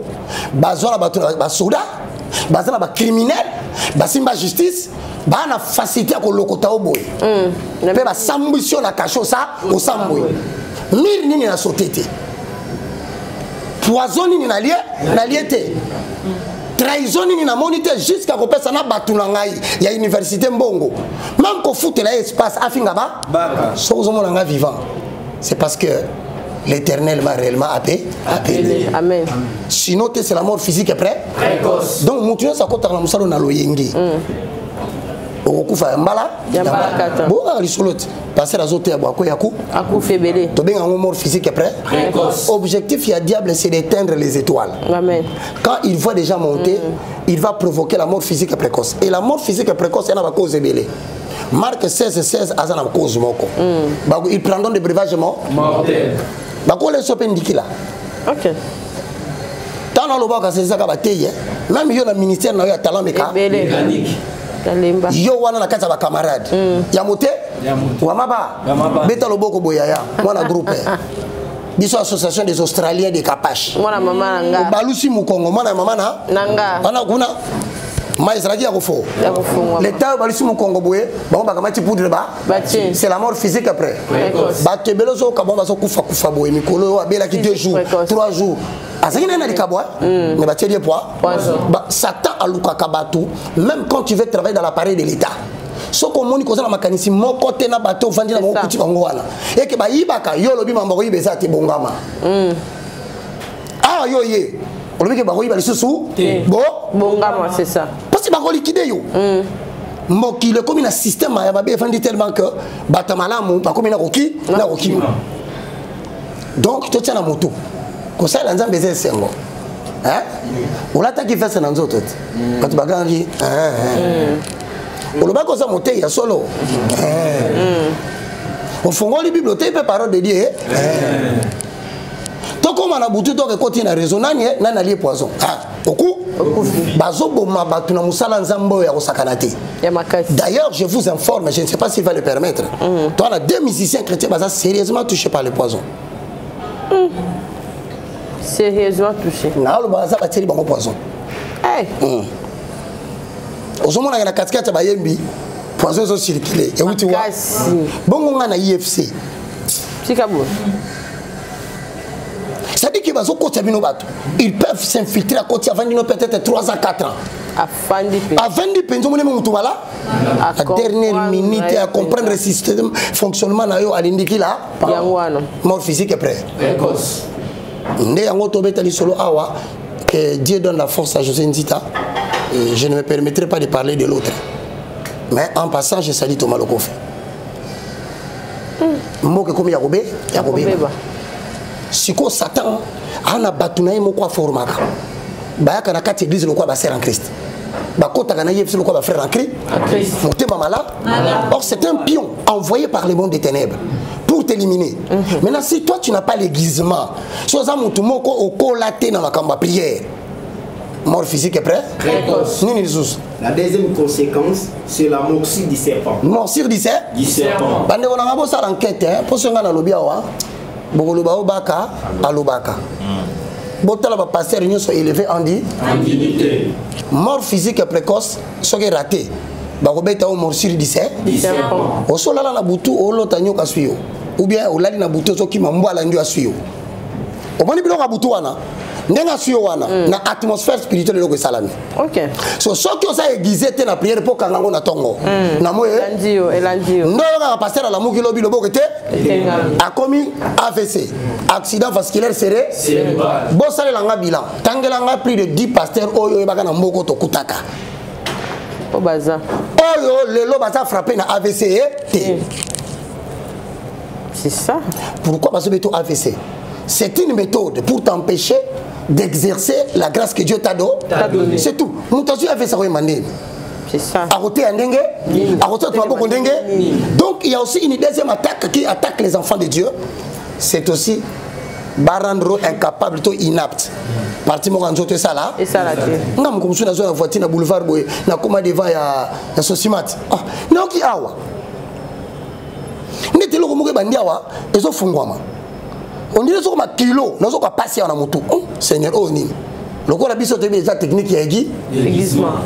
bazona batu ba soda bazana ba criminel basimba justice bana facilité ko lokota oboy pe ba sambisio na kasho sa osamboy mir nini na sotete poison nini na liete trahison nini na monité jusqu'à kopesa na batu na ngai ya université mbongo même ko foutela espace afinga ba so ozomona nga vivant c'est parce que l'Éternel m'a réellement appelé. Amen. Sinon, c'est la mort physique après. Précoce. Donc, mon Dieu, ça compte dans le salon dans le yengi. Okufa mbala. Bon, ali solot. Passer la zote ya bako yaku. Aku febele. To benga mort physique après. Précoce. Objectif ya diable c'est d'éteindre les étoiles. Amen. Quand il voit déjà monter, il va provoquer la mort physique précoce. Et la mort physique précoce, elle n'a pas cause belé. Marc 16:16 azana cause moko. Ils prendront des breuvages mortels. Bako les sopen dikila. OK. Tant dans le bas c'est ça ka bateye. Même yo na ministère na yo talent mécanique. Kalemba. Yo wana na kata ba camarade. Ya moté? Wa maba. Beta loboko boyaya. Mwana groupe. Biso association des Australiens des Capache. Mwana mama nanga. Balusi mukongo mwana mama na nanga. Wana kuna l'État va le Congo boué, bon bah comment tu poudre bas, c'est la mort physique après. Bah tu belos au Cabon va se coufa boué, Nicolo a bela qui 2 jours, 3 jours. Ah ça y est, Cabo, mais bah tu dis poids. Satan a Luka Kabatu, même quand tu veux travailler dans l'appareil de l'État. So ko moni ko sala makanisi moko te na bato vandi na moko kuti bango wana. Et que ba yibaka yo lobi mambo yi beza te bongama. Ah yo ye. On veut que bagoyi ba lisusu bongama c'est ça parce que bagoli liquider yo moki le comme un système ya ba vandi tellement que batamalamu ba comme na roki donc to tana moto ko ça lanza mbeze sengo hein on l'attaque qui fait ça dans autres quand tu bagangi on le ba ko ça monter ya solo on fongoli bibliothèque pe parole de Dieu comme on a boutu donc côté na raison nani na lié poison bazo boma batu na musala nzambo ya kosakanate d'ailleurs je vous informe je ne sais pas s'il va le permettre toi on a 2 musiciens chrétiens baza sérieusement touchés par le poison sérieusement touchés na lo baza bateli bango poison ozomona na casquette ba yembi poison zo circuler et wuti wa bongo nga na IFC sikabo. C'est-à-dire qu'ils peuvent s'infiltrer à côté avant peut-être 3 à 4 ans. Avant la dernière minute à comprendre le système fonctionnement à l'indiquer là. Mort physique est prêt. Que Dieu donne la force à José Nzita. Je ne me permettrai pas de parler de l'autre. Mais en passant, je salue Thomas Lokofe. Moke comme Yagobe. Siko Satan ana batunaye moko formaka bayaka na kati église lokwa ba sœur en Christ bakota kana yefsi lokwa ba frère en Christ motema mala or c'est un pion envoyé par le monde des ténèbres pour t'éliminer. Maintenant si toi tu n'as pas l'aiguisement soza mutu moko okolaté na makamba prière mort physique est prêt nini Jesus. La deuxième conséquence c'est la morsure du serpent. Morsure du serpent bande on a ngabo ça l'enquête hein pour ce ngana lobia wa Bogoloba Obaka, Alobaka. Botala ba pasteur union soit élevé en dignité. Mort physique précoce, ce qui est raté. Ba robeta o morsure du serpent. O sola la butu o lota nyoka suyo. Ou bien o lali na butu so ki mambwa la ndio asuyo. O bani bilo ka butu wana. ndenga suyo wana na atmosphère spirituelle loko salami. OK. So soki osa église te na prière pour kangango na tongo. Na moye elandio. Ndoka pasteur la muki lobi loboko te. A commis AVC, accident vasculaire cérébral. Bo sale langa bilan. Tangela nga plus de 10 pasteurs oyo ebaka na mboko to kutaka. O baza. Oyo lelo baza frappé na AVC te. C'est ça. Pourquoi parce que AVC? C'est une méthode pour t'empêcher d'exercer la grâce que Dieu t'a donnée. C'est tout. C'est ça. Donc il y a aussi une deuxième attaque qui attaque les enfants de Dieu. C'est aussi barandro incapable, inapte. Parti mo ganzo te sala. Et ça là. Ngam comme sur la voiture na boulevard boy na koma devant ya Sosimat. Ah, na ki awa. Ndete loko moke bandiawa ezo fungwama. On dirait que ma kilo, nous avons passé à la moto. Seigneur, oh nini. Le corps a biso te des techniques qui a dit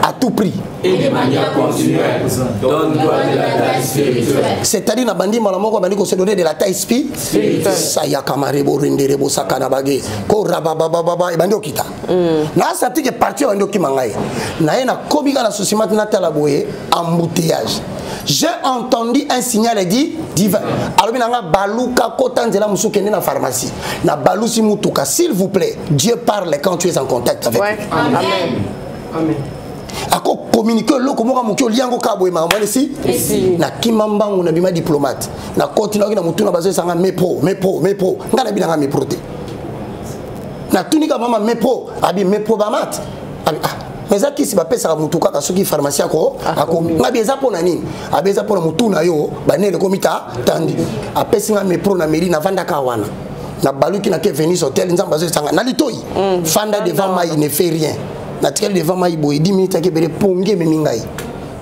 à tout prix. Et de manière continuelle. Donne-toi de la taille spirituelle. C'est-à-dire na bandi malamoko bandi ko se donner de la taille spirituelle. Ça ya kamarebo renderebo sakana bagé. Ko rabababa e bandi okita. Na ça ti que parti bandi okimangai. Na ena kobika na sosimat na tala boye embouteillage. J'ai entendu un signal dit divin. Alors binanga baluka kotanzela musukende na pharmacie. Na balusi mutuka s'il vous plaît. Dieu parle quand tu es en contact avec lui. Amen. Amen. Ako communiquer loko moka mukio liango kabwe ma ngwana si na kimambangu na bima diplomate. Na continue na mutuna bazo sanga mepo ngana binanga meprote. Na tunika mama mepo abi mepo bamat. Abi mais qui si bapesa mutuka kasoki pharmacie ko akomi ngabeza pona nini abeza pona mutuna yo banele komita tandi apesinga mepro na mairie na vanda ka wana na baluki na ke Venus Hotel nzamba zo sanga na litoi fanda devant moi il ne fait rien na tel devant moi boy 10 minutes ke bere ponge memingai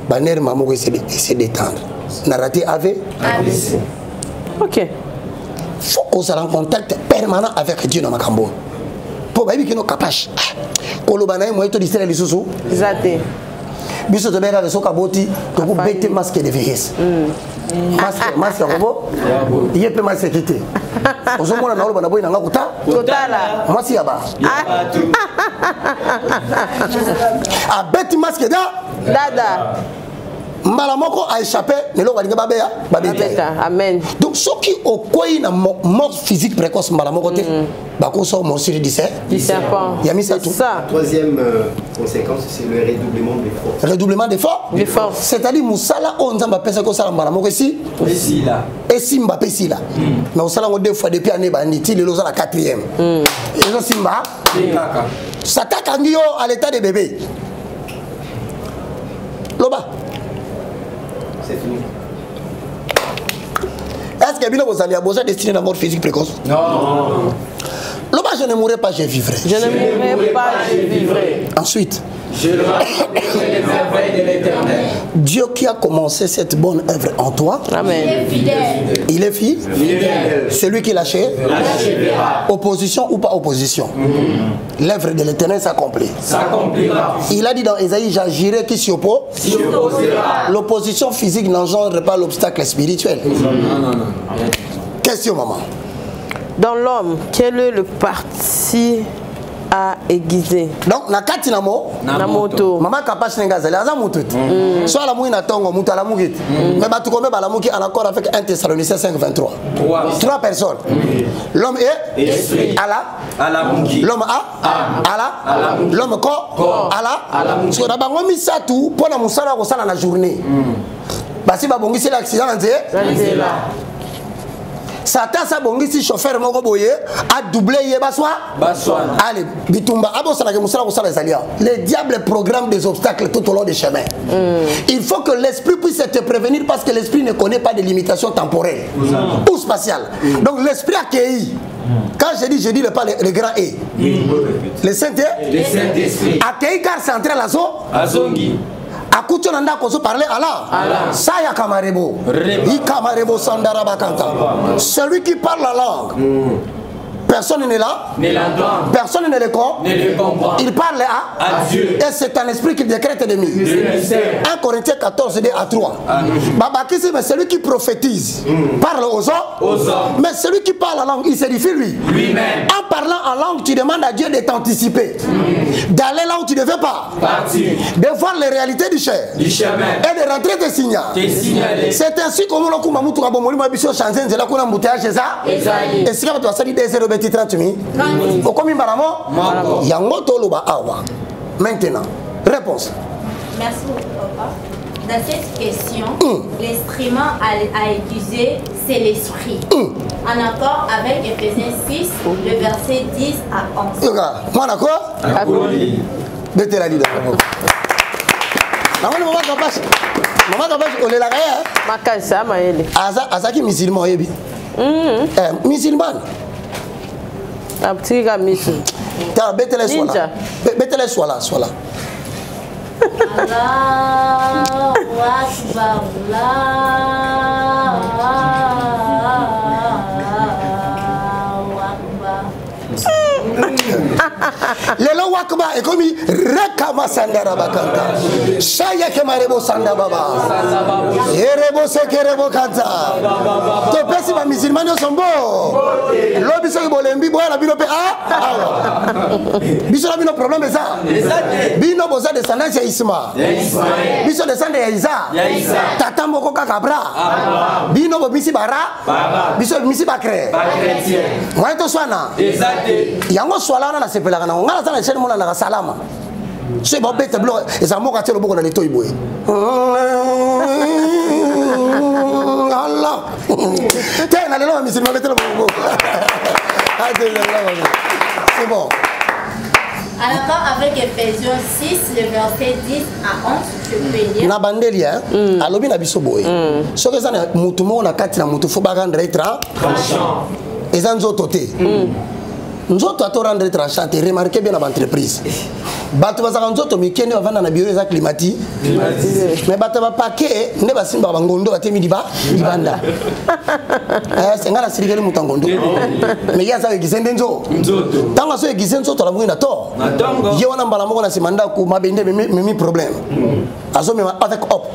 banere mamoko essayer d'étendre na raté AVC. OK. Faut qu'on soit en contact permanent avec Dieu dans makambo. Pour baby qui no capache. Kolobana moi to disere lisusu. Zate. Biso to beka so kaboti to ko bete masque de vieillesse. Masque robo. Il peut masque quitter. Ozomona na olobana boy na ngakuta. Totala. Moi si yaba. A bete masque dada. Malamoko a échappé, mais l'on va dire amen. Donc ceux qui ont quoi une mort physique précoce malamoko te, bako sort morsure du serpent. Il y a mis ça tout. Troisième conséquence, c'est le redoublement d'efforts. Redoublement d'efforts. C'est-à-dire Moussala on nzamba pesa ko sala malamoko ici. Ici là. Et Simba pesi là. Mais on sala deux fois depuis année banditi, le loza la 4e. Et le Simba. Ça t'accangio à l'état de bébé. Loba. C'est fini. Est-ce que vous allez avoir destiné à la mort physique précoce? Non. Loba, je ne mourrai pas, je vivrai. Je ne mourrai pas, je vivrai. Ensuite, je le raconterai les merveilles de l'Éternel. Dieu qui a commencé cette bonne œuvre en toi, amen. Il est fidèle. C'est lui qui l'achève. Opposition ou pas opposition. L'œuvre de l'Éternel s'accomplira. Il a dit dans Ésaïe, j'agirai qui s'y oppose. L'opposition physique n'engendre pas l'obstacle spirituel. Non. Question, maman. Dans l'homme, quel est le parti à aiguiser? Donc, na kati na moto. Maman kapache n'engazali, aza mutu. Soit la mouille na tongo, mutu la mouille. Mais batu kome ba la mouille en accord avec 1 Thessaloniciens 5:23. 3 personnes. L'homme est esprit. L'homme a l'homme corps. Parce que na bango misatu pour na musala ko sala na journée. Basi ba bongisi l'accident nzela. Satan sa bongisi chauffeur moko boye a doublé ye baswa. Allez, bitumba abo sana ke musala ko sala zalia. Le diable programme des obstacles tout au long des chemins. Il faut que l'esprit puisse te prévenir parce que l'esprit ne connaît pas de limitations temporelles ou spatiales. Donc l'esprit accueilli. Quand je dis pas le grand E. Le Saint-Esprit. Accueilli car central azongi. Akucho nanda kozo parler Allah. Saya kamarebo. I kamarebo sandara bakanta. Celui qui parle la langue. Personne n'est là. Personne ne le comprend. Il parle à Dieu. Et c'est un esprit qui décrète des nuits. 1 Corinthiens 14, 2 à 3. Mais celui qui prophétise parle aux hommes. Mais celui qui parle en langue, il s'édifie lui-même. En parlant en langue, tu demandes à Dieu de t'anticiper. D'aller là où tu ne veux pas. De voir les réalités du chemin. Et de rentrer tes signaux. C'est ainsi que nous avons changé de la embouteillage. Et si tu as dit 30 000, maintenant, réponse. Merci beaucoup, papa. Dans cette question, l'instrument à utiliser, c'est l'esprit. En accord avec Ephésiens 6, le verset 10 à 11. Moi d'accord? Mettez la leader. Maman Kapache, on est là. Makasa maele. Azaki musulman yebi. Musulman. Abtika misu. Ta betele swala. Betele swala. Allahu Akbar. Lelo wakba et comme rekama sandara bakanta. Shaya kemarebo sanda baba. Erebo sekerebo kanta. To pesi ba musulmani sombo. Lobi so bolembi boya la bino pe biso la bino problème ça. Bino boza descendance ya Isma. Biso descendance ya Isa. Tata moko kaka bra. Bino bo bisi bara. Biso bisi bakre. Moi to swana. Yango swala na sepela kana ngala sana cheni mona na salama c'est bon bête blo ezamo ka telo boko na lito iboye Allah tena lelo misi ma betelo boko c'est bon. Alors avec Ephésiens 6 le verset 10 à 11 je peux lire na bandeli alobi na biso boye soki ça na mutu mo na kati na mutu fo bagandra etra ezanzo toté. Nous avons rendu tranchant et remarqué bien l'entreprise. Bato bazaka nzoto mikende bavanda na bureau za climatique. Mais bato ba paquet ne basimba bangondo batemi diba dibanda. Senga na sirikeli mutangondo. Mais ya za egizende nzo. Tanga so egizende nzo to la mwina to. Ye wana mbala moko na simanda ku mabende memi problème. Azo me avec hop.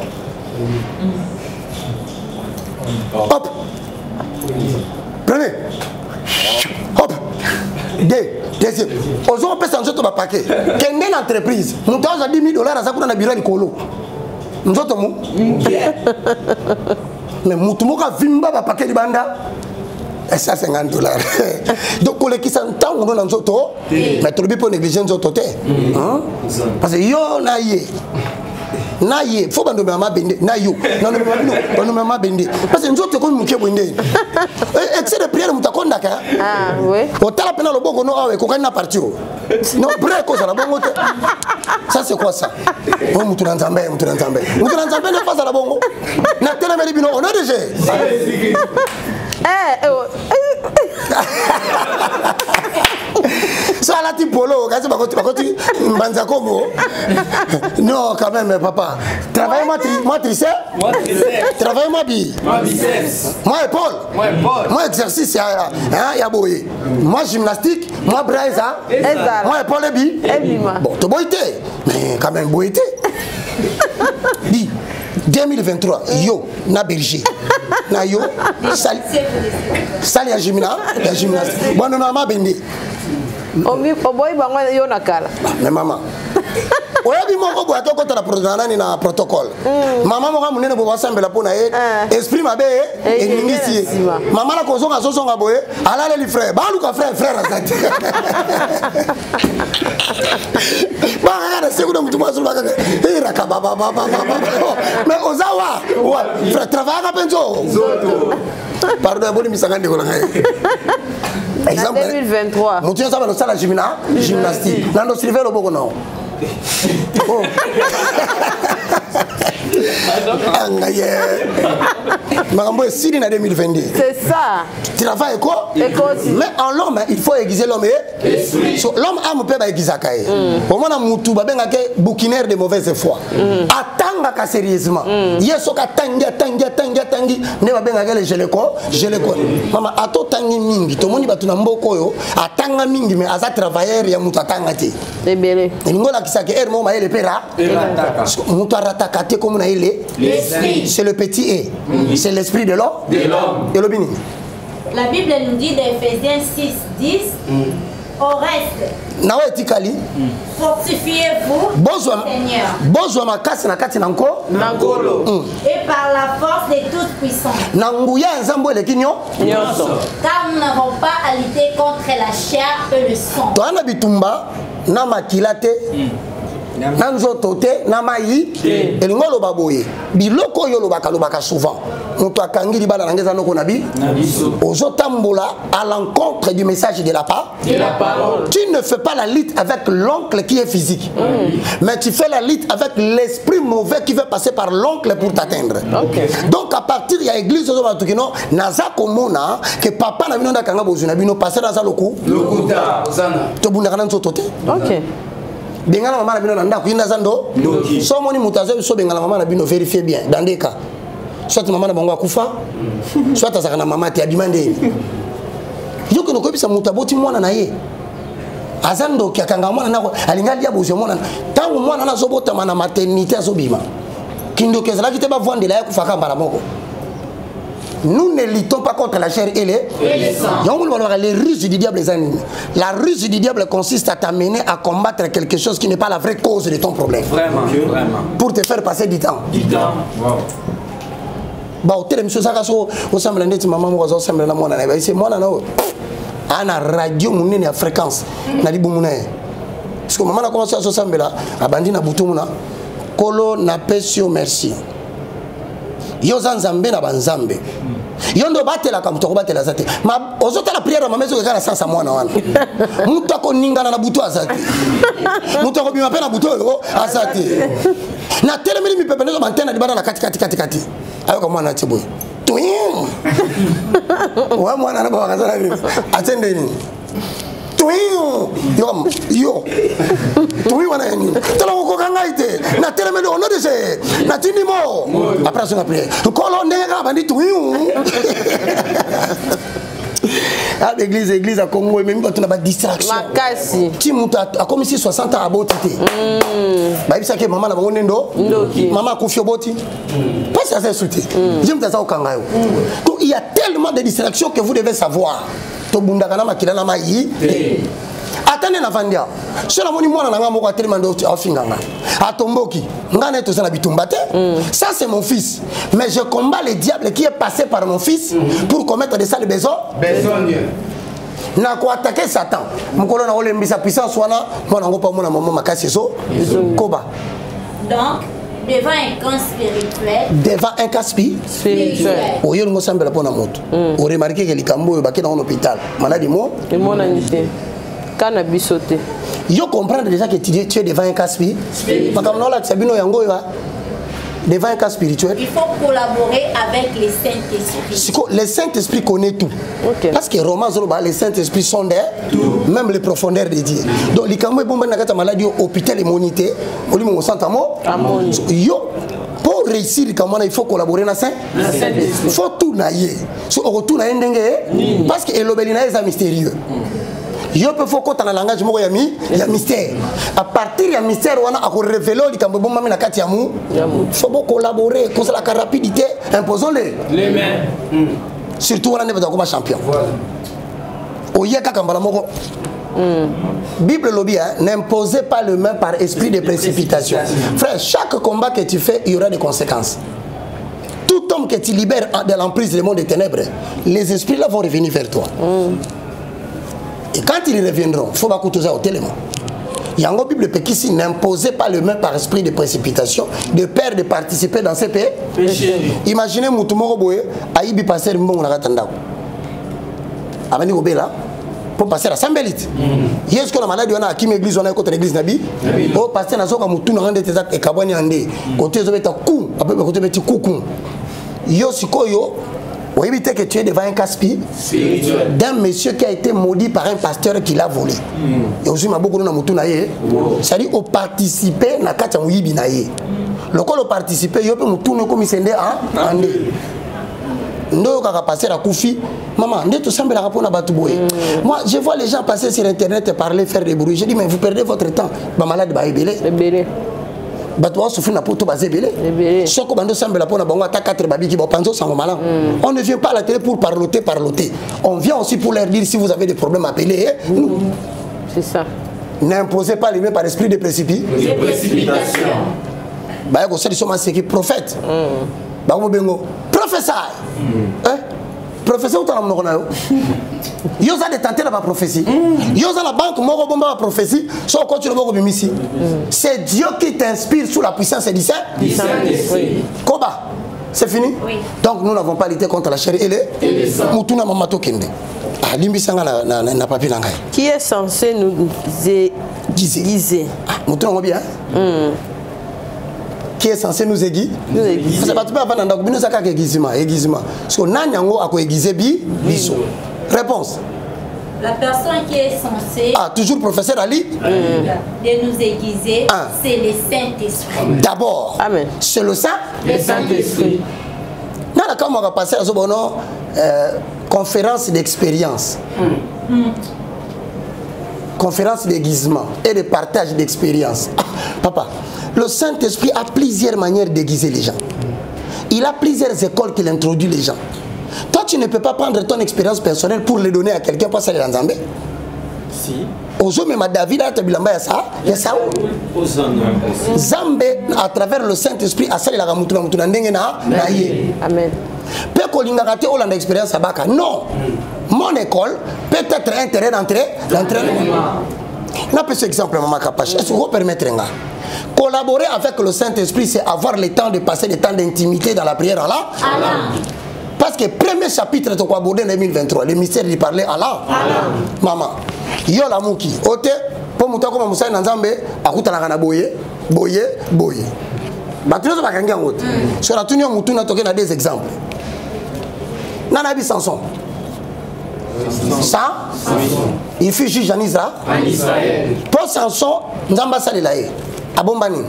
Hop. Prenez. Hop. Deuxième. Aux autres personnes qui ont paquet. Quelle est l'entreprise? Nous avons $10 000 à ça pour un bureau de colo. Nous avons mais nous avons un paquet de banda. Et ça $50. Donc, pour les qui s'entendent, on a un auto, mais tu ne peux pas négliger un auto. Parce que yo na ye. Naye, faut pas nous mettre bende. Nayo, non nous mettre bende. Parce que nous autres comme muke bende. Excès de prière mutakonda ka. Ah oui. Au tala pena le bongo no awe ko kana parti. Non breko ça la bongo. Ça c'est quoi ça? Oh mutu nzambe ne passe à la bongo. Na tena meli bino on a déjà. Ça la type polo, quand tu mbanza komo. Non, quand même, papa. Travaille moi tricep. Travaille moi bi. Moi épaule. Moi exercice, il y a boé. Moi gymnastique, moi braisa. Moi épaule bi. Bon, tu boité. Mais quand même boité. Dis 2023, yo, na berger. Na yo, sali ya gymnastique. Bon, maman bende. Omi boy bangwa yo nakala. Mais maman. Oyabi moko bo atoko ta programme na protocole. Maman mo munene bo basambela pona esprit mabe eningisi. Maman la kozonga sosonga boye alale li frère. Ba luka frère azati. Ba ngana sekudo mtu mwazo bakaka. Iraka baba. Mais ozawa, frère travaille penzo. Pardon, boni misangandi ko ngai. Exemple 2023. Mon Dieu, ça va nous faire la gymnastique. Dans nos le bogo non. Marambo est Sidi en 2022. C'est ça. Tu travailles quoi? Mais en l'homme, il faut aiguiser l'homme. L'homme a mon père aiguiser Kaye. Au moins, Moutou, bouquinaire de mauvaise foi. Attends sérieusement. Yesoka tangi, ne va bien regarder je le connais. Maman, ato tangi mingi, tout le monde va tout n'amboko yo. Atanga mingi, mais asa travailleur ya Moutou atangati. Libéré. Et nous la kisake er mo maele pera. Moutou ratakate comme na ile. C'est le petit E. C'est l'esprit de l'homme. Et le bini. La Bible nous dit dans Ephésiens 6:10. Au reste, fortifiez-vous, Seigneur. Et par la force de toute puissance. Car nous n'avons pas à lutter contre la chair et le sang. Nanzotote namayi elingolo baboye biloko yo lobaka souvent mutu akangi libala nangeza noko nabi ozotambola à l'encontre du message de la parole. Tu ne fais pas la lutte avec l'oncle qui est physique, mais tu fais la lutte avec l'esprit mauvais qui veut passer par l'oncle pour t'atteindre. Donc à partir il y a église ozobatukino naza komona que papa na bino ndakanga bozuna bino passer dans ça loku lokuta to bunda kana nzotote. Bengala maman bino nanda kuinda zando so moni mutazo so bengala maman bino vérifier bien dans des cas soit maman na bango akufa soit azaka na maman te abimande yo ko ko bisa mutaboti mwana na ye azando kyakanga mwana na alingali ya bozo mwana tangu mwana na zobota mana maternité azobima kindo kezala kite ba vendre la kufa kamba la moko. Nous ne luttons pas contre la chair et les sangs. Les ruses du diable les animent. La ruse du diable consiste à t'amener à combattre quelque chose qui n'est pas la vraie cause de ton problème. Vraiment. Pour te faire passer du temps. Bah, au téléphone, ça au semble net maman moi au semble na mona na c'est moi na ana radio munene à fréquence na di bumuna. Parce que maman a commencé à se sembler là, a bandi na butumuna. Kolo na pesio merci. Yo zanzambe na banzambe. Yondo batela kamutoko batela zate. Ma ozota la prière ma mezo kala sasa mwana wana. Mutu ko ningana na butu azate. Mutu ko bima pena butu yo azate. Na telemeli mi pepe nezo mantena di bana na kati. Ayo ko mwana tiboy. Tuim. Wa mwana na ba kazala ni. Atende ni. Yo tu wana ni tala ko kangaite na telemelo ono de se na tinimo après son après kolo ndega bandi tu à l'église à Congo même pas na ba distraction makasi ti muta a comme si 60 ans abotité ba bisa ke mama na bango ndo mama ko fioboti pas ça c'est souté je me tasa au kangayo donc il y a tellement de distractions que vous devez savoir. Bundakana makila na mayi atane na vandia sona moni mwana nanga moko atelema ndo afinganga atomboki ngane to sana bitumbate ça c'est mon fils mais je combats le diable qui est passé par mon fils pour commettre des sales besoins na ko attaquer Satan mukolo na olembisa puissance wana mwana ngo pa mona maman makasi so koba donc devant un camp spirituel. Devant un cas spirituel. Au lieu de me sembler pour la moto. Vous remarquez que les cambo est dans l'hôpital. Maladie mo. Et mon anité. Cannabis sauté. Yo comprendre déjà que tu es devant un cas spirituel. Parce que là c'est bino yango va. Devant un cas spirituel. Il faut collaborer avec les Saint-Esprits. Les Saint-Esprits connaissent tout. Parce que Romains, les Saint-Esprits sont there, même les profondeurs de Dieu. Donc, les cambo bon na kata maladie hôpital et monité, au lieu de santamo. Yo pour réussir il faut collaborer na Saint. Il faut tout nailler. Si on retourne à ndenge parce que elobelina est mystérieux. Yo peut faut qu'on dans langage moko ya mystère. À partir ya mystère on a révéler likambo bon mami na kati ya mu. Faut collaborer cause la rapidité imposons les mains. Surtout on a pas comme champion. Oye kaka mbala moko. Bible lobby n'imposez pas le main par esprit de précipitation. Frère, chaque combat que tu fais, il y aura des conséquences. Tout homme que tu libères de l'emprise du monde des ténèbres, les esprits là vont revenir vers toi. Et quand ils reviendront, il faut pas coûter au téléphone. Il y a une Bible qui n'imposez pas le main par esprit de précipitation, de peur de participer dans ces péchés. Imaginez Moutoumoro Boye, Aïbi Passer Mbong Nakatanda. Avani Obela, pour passer à 100 litres. Hier, ce qu'on a malade, on a qui l'église, on a côté l'église Nabi. Oh, passer dans son mouton, on a des actes et cabani andé. Côté de bêta coup, après côté de petit coucou. Yo, sikoyo. Oui, éviter que tu es devant un caspi d'un monsieur qui a été maudit par un pasteur qui l'a volé. Et aussi, ma beaucoup de mouton naïe. C'est-à-dire, au participer, na kacha mouyibi naïe. Le col au participer, yo peut mouton comme il s'est andé. Ndo kaka passer à Koufi, maman, ndé tout semble la rapport à Batouboé. Moi, je vois les gens passer sur internet et parler, faire des bruits. Je dis, mais vous perdez votre temps. Bah malade, bah ébélé. Batouba souffre na poto basé ébélé. Soko bando semble la pona bango attaque 4 babi qui vont penser sans malin. On ne vient pas à la télé pour parloter. On vient aussi pour leur dire si vous avez des problèmes, appelez nous. C'est ça. N'imposez pas les mains par esprit de précipitation. Bah, vous savez, c'est prophète. Bah, vous bengo. Professeur. Professeur, où tu as il y a des tentées dans ma prophétie. Il y a la banque, moi, je ma prophétie. C'est Dieu qui t'inspire sous la puissance du Saint-Esprit. Koba, c'est fini? Oui. Donc, nous n'avons pas lutté contre la chair et les sangs. Qui est censé nous aiguiser? Qui est censé nous aiguiser? Réponse. La personne qui est censée toujours professeur Ali de nous aiguiser, c'est le Saint-Esprit. D'abord, c'est le Saint-Esprit. Quand on va passer à ce conférence d'expérience, conférence d'aiguisement et de partage d'expérience. Papa, le Saint-Esprit a plusieurs manières d'aiguiser les gens. Il a plusieurs écoles qu'il introduit les gens. Toi, tu ne peux pas prendre ton expérience personnelle pour les donner à quelqu'un pour aller dans Zambé. Si. Aujourd'hui, David a été bilamba ça. Zambé, à travers le Saint-Esprit, a sali la ramutuna mutuna ndenge na yé. Amen. Peut qu'on raté au land d'expérience à Baka. Non. Mon école peut être un terrain d'entraînement. N'a pas ce exemple, maman Kapache. Est-ce que vous permettez de collaborer avec le Saint-Esprit, c'est avoir le temps de passer des temps d'intimité dans la prière Allah. Parce que le premier chapitre de quoi aborder en 2023, le mystère de parler Allah. Maman, yo la mouki, ote, pour mouta comme Moussa Nanzambe, akuta la gana boye. Batuno ba kanga ngote. Sur la tunio moutou na toke na des exemples. Nana bi Samson. Ça, il fut juge en Israël. Pour Samson, Nzamba Salilae, à Bombani.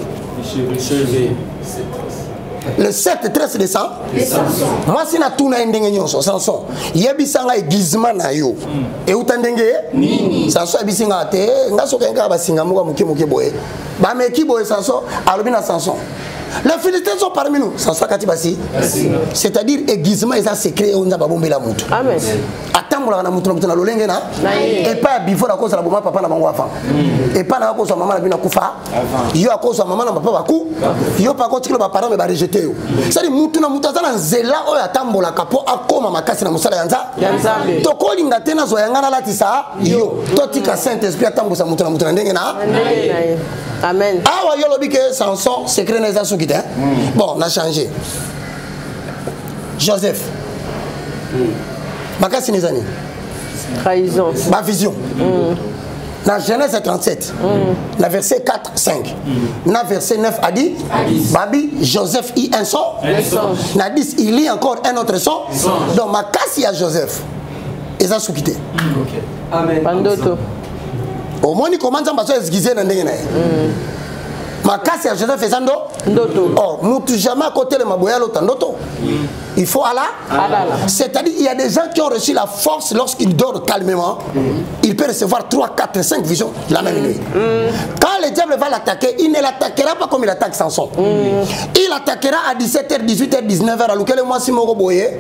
Le 7 13 décembre. Moi, si na tuna endenge Samson, yebisanga aiguisement na yo. Et utandenge Samson abisinga te, ngaso kenga basinga muka muke boye. Ba meki boye Samson, alobina Samson. Les Philistins sont parmi nous. Samson katibasi. C'est-à-dire aiguisement ils a secret on a babombe la mutu. Amen. Attends na mutu na lolenge na. Et pas before la cause la boma papa na bango afan. Et pas na cause maman na bina kufa. Yo a cause maman na papa baku. Yo pas contre ba parents me ba rejeter yo. C'est-à-dire mutu na na nzela o atambola kapo akoma makasi na musala yanza. To kolinga tena zo yangana latisa yo. Totika Saint-Esprit atambosa mutu na ndenge na. Amen. Ah ouais, yo que Samson secret n'est pas souki. Bon, on a changé. Joseph. Makasi les années. Trahison. Ma vision. Dans Genèse 37, dans verset 4, 5. Dans verset 9 a dit, Babi, Joseph y un son. Dans 10, il lit encore un autre son. Donc, Makasi à Joseph. Et ça soukité. Amen. Pandoto. Au moins, il commence à se guiser dans les ma casse à Joseph faisant ndoto. Oh, nous jamais à côté de ma boya l'autre ndoto. Il faut Allah. C'est-à-dire il y a des gens qui ont reçu la force lorsqu'ils dorment calmement. Il peut recevoir 3, 4, 5 visions la même nuit. Quand le diable va l'attaquer, il ne l'attaquera pas comme il attaque Samson. Il attaquera à 17h, 18h, 19h. À lequel moi si mon boye.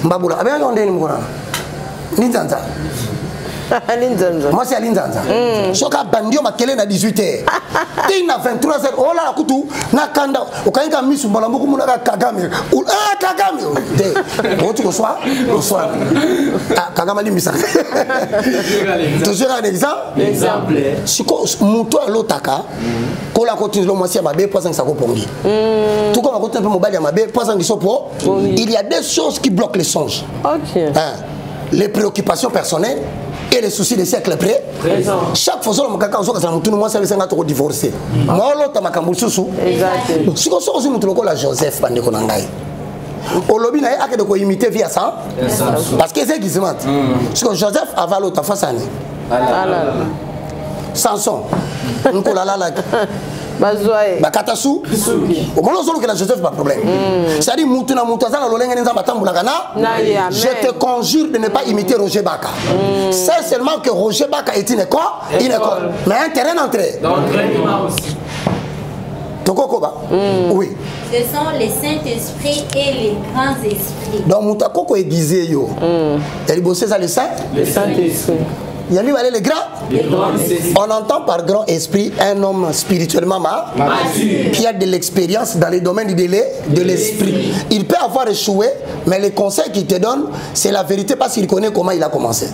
Mbaboula. Ah bien on dit ni Nzanza. Moi c'est à Linzanza. Soka bandio makele na 18h. Tina 23h. Oh là kutu na kanda. Okainga misu mbalambuku munaka Kagame. Kagame. Tu le soir. Kagame limisa. Toujours un exemple. Si ko muto lotaka ko la continue le moisi mabe poisson ça ko pongi. Tout comme continue peu mobile ya mabe poisson qui sopo. Il y a des choses qui bloquent les songes. OK. les préoccupations personnelles et les soucis des siècles présents. Chaque fois que quelqu'un a divorcé, si on a Joseph, au lobby, il y a des imiter via ça. Parce que c'est qui se ment. Joseph a l'autre face à nous. Samson. Bakatasu. Au moment où la Joseph pas problème. C'est-à-dire je te conjure de ne pas imiter Roger Baka. C'est seulement que Roger Baka est une école, mais un terrain d'entrée. Oui. Ce sont les Saint-Esprits et les grands esprits. Donc Moutakoko est guisé yo. T'as bossé ça les saints? Les Saint-Esprits. Il y a les grands. On entend par grand esprit un homme spirituellement mature qui a de l'expérience dans les domaines de l'esprit. Il peut avoir échoué, mais les conseils qu'il te donne, c'est la vérité parce qu'il connaît comment il a commencé.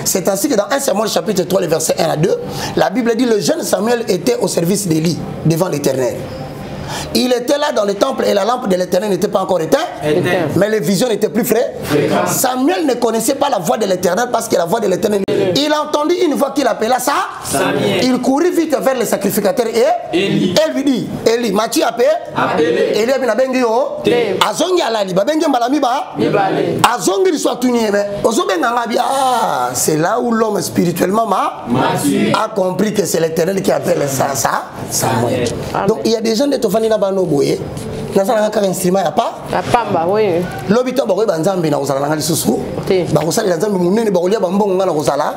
C'est ainsi que dans 1 Samuel chapitre 3, les versets 1 à 2, la Bible dit le jeune Samuel était au service d'Élie devant l'Éternel. Il était là dans le temple et la lampe de l'Éternel n'était pas encore éteinte, mais les visions n'étaient plus frais. Samuel ne connaissait pas la voix de l'Éternel parce que la voix de l'Éternel, il a entendu une voix qu'il appela ça. Il courut vite vers le sacrificateur et elle lui dit, Élie, Machi appelé, Élie a bengi yo, azongi alali, ba bengi malami ba, azongi soit tunié, mais c'est là où l'homme spirituellement a compris que c'est l'Éternel qui appelle ça Samuel. Donc il y a des gens de Tofani na bano boye. Na sala ka instrument ya pa? Ya pamba oui. Lobito ba ko banzambe na kozala na lisusu. Ba ko sala nzambe munene ba ko lia bambongo ngana kozala.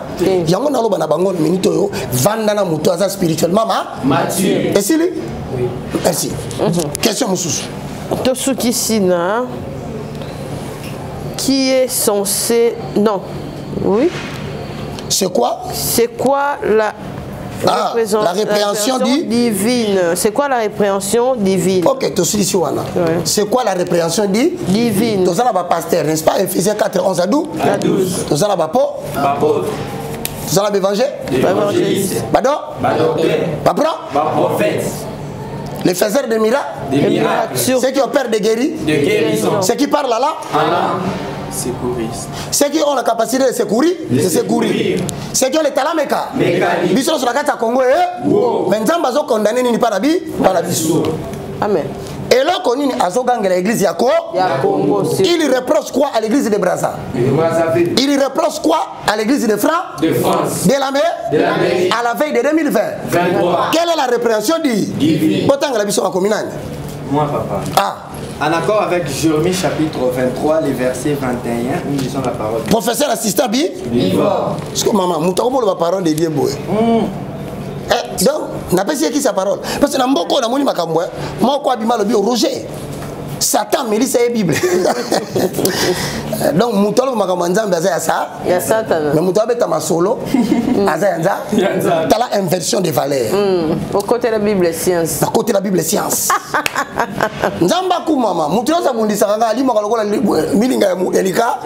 Yango na loba na bango minute yo vanda na muto aza spirituellement mature. Et si lui? Oui. Merci. Question mususu. Tosuki Sina qui est censé non. Oui. C'est quoi? C'est quoi la répréhension divine. C'est quoi la répréhension divine? Ok, c'est quoi la répréhension divine? Tous les pasteur, n'est-ce pas? Ephésiens 4, 11 à 12. Tous les apôtres. Tous les évangélistes. Prophètes. Les faiseurs de miracles. Ceux qui opèrent des guérisons. Ceux qui parlent là. Secouristes. Ceux qui ont la capacité de secourir. Ceux qui ont les talents mécaniques. Ils sont sur la carte à Congo. Mais nous sommes condamnés par la vie. Amen. Et là, on a l'église de Congo. Il reproche quoi à l'église de Brazza? Il reproche quoi à l'église de France? De la mer? À la veille de 2020. Quelle est la répréhension divine? Moi, papa. En accord avec Jérémie chapitre 23, les versets 21, nous lisons la parole. Professeur assistant Bivor. Parce que maman, nous avons la parole de Dieu. Donc, n'a pas dit qui sa parole. Parce que dans mon cas, on a moi quoi bima le bio Roger. Satan Mélissa et Bible. Donc mutalo makamanza mbaza ça. Il y a Satan. Mais mutalo beta masolo. Azayanza. T'as la inversion des valeurs. Au côté de la Bible science. À côté de la Bible science. Nzamba ku mama. Mutalo sa bundisa kanga ali makalokola milinga ya Elika.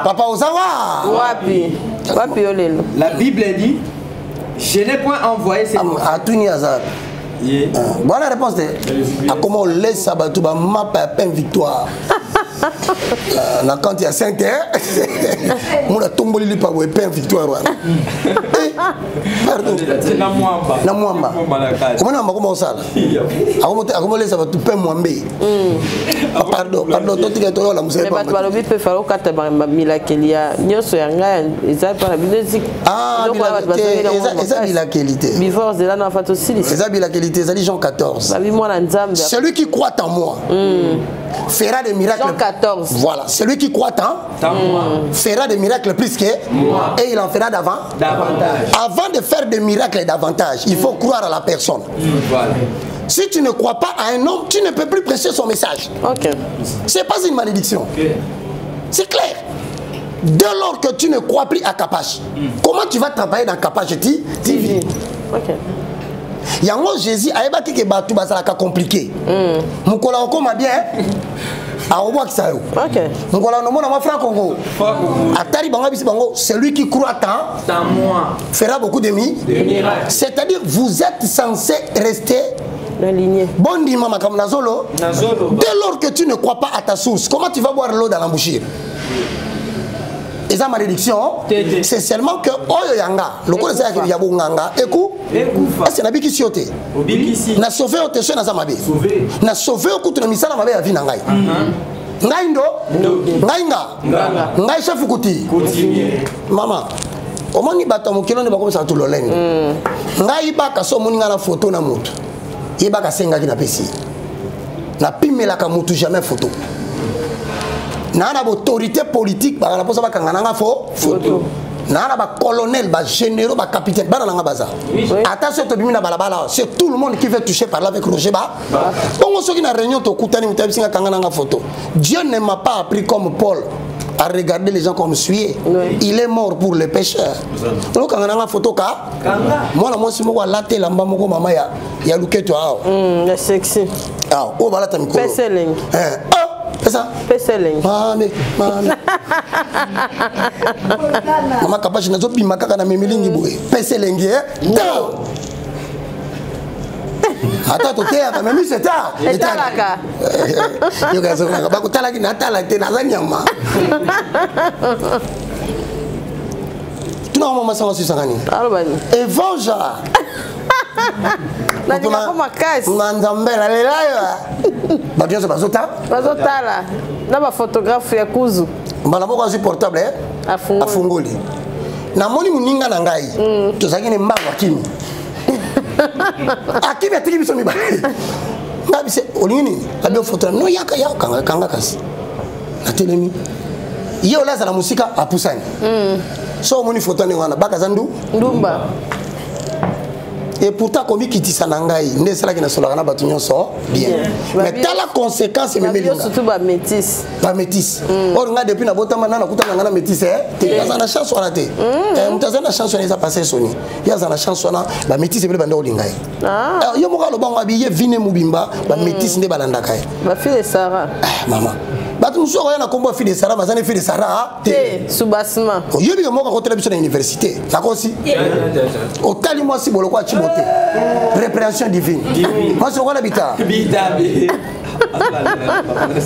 Papa osawa. Wapi olelo. La Bible dit je n'ai point envoyé ces Atuni Azar. Voilà la réponse. À comment on laisse ça, tu vas mapper peine victoire. Quand il y a 5 heures, on a tombé le pas peine victoire. Pardon. C'est la Mwamba. Comment ça? Comment laisse ça, tu peux mwamber. Pardon, toi tu es toi la musique. Mais tu vas le faire au cas de Mila Kelia. Nyoso yanga, ils ont pas la musique. Ah, la qualité. Bivor de là na fato sili. La qualité, c'est Jean 14. Celui qui croit en moi fera des miracles. Jean 14. Voilà, celui qui croit en moi fera des miracles plus que moi. Et il en fera davantage. Avant de faire des miracles davantage, il faut croire à la personne. Voilà. Si tu ne crois pas à un homme, tu ne peux plus prêcher son message. C'est pas une malédiction. C'est clair. Dès lors que tu ne crois plus à Kapash, comment tu vas travailler dans Kapash TV? Yango Jésus a ébaki que batu bazalaka compliqué. Mukola okoma bien. A obo kisayo. OK. Mukola no mona ma frère Congo. Atari bango bisi bango, celui qui croit en moi fera beaucoup de miracles. C'est-à-dire vous êtes censé rester la lignée. Bon dit maman comme Nazolo. Dès lors que tu ne crois pas à ta source, comment tu vas boire l'eau dans l'embouchure? Et ça malédiction, c'est seulement que Oyo Yanga, le coup de ça qui y a Bunganga, écoute, c'est la biki siote. Na sauvé au tesson na Zamabe. Na sauvé au coup de misala mabe à Vinangai. Ngaindo, Ngainga, Ngai chef Kuti. Maman, au moins, il bat mon kilo de Bakom Santoulolen. Ngai baka so moninga na photo na mutu. Il baka senga qui na pesi. Na pime la kamutu jamais photo. Na na autorité politique ba na posa ba kangana nga photo. Na na ba colonel, ba généraux, ba capitaine, ba na nga baza. Attention to bimina balabala, c'est tout le monde qui veut toucher par là avec Roger Ba. On soki na réunion to kutani mutabisinga kangana nga photo. Dieu ne m'a pas appris comme Paul à regarder les gens comme suer. Il est mort pour les pécheurs. Donc quand on a une photo moi moi si moi la télé mama moko mama ya luketo ao. Sexy. Ah, o bala ta mikolo. Peseleng. C'est ça? Peseleng. Mame. Mama kapasi nazo bima kaka na memilingi boye. Peseleng Attends, tu es à même c'est tard. Et talaka. Yo gazo na ba ko talaki na talaki na zanyama. Tu n'as pas sama susangani. Alobani. Evanja. Na ndika koma kasi. Manzambela lelayo. Ba bien ça bazota. Bazotala. Na ba photographe ya kuzu. Mbala boko si portable afungoli. Na moni muninga na ngai. Tozaki ne mbawa kimi. Aki bia tiki biso mi ba. Na bise olini abio photo no yaka kanga kasi. Na telemi. Yo la za musika apusani. So moni photo ni wana baka zandu ndumba. Et pourtant comme kitisa na ngai nde sala ki na sola na batu nyonso bien. Mais tala conséquence me melinga. Surtout ba métis. Ba métis. Or nga depuis na botama na kuta na métis na chance wana te. Mutaza na chance wana passer soni. Ya za na chance wana ba métis ebele banda olingai. Yo moka lo bango abiye vine mubimba ba métis nde balanda kai. Ba fille de Sarah. Maman. Batu muso ko yana kombo fille de Sarah bazane fille de Sarah te soubassement. Yo bi moka ko télévision na université. Nakosi. Au tali moi si boloko achi répréhension divine. Moi je connais bita. Bita.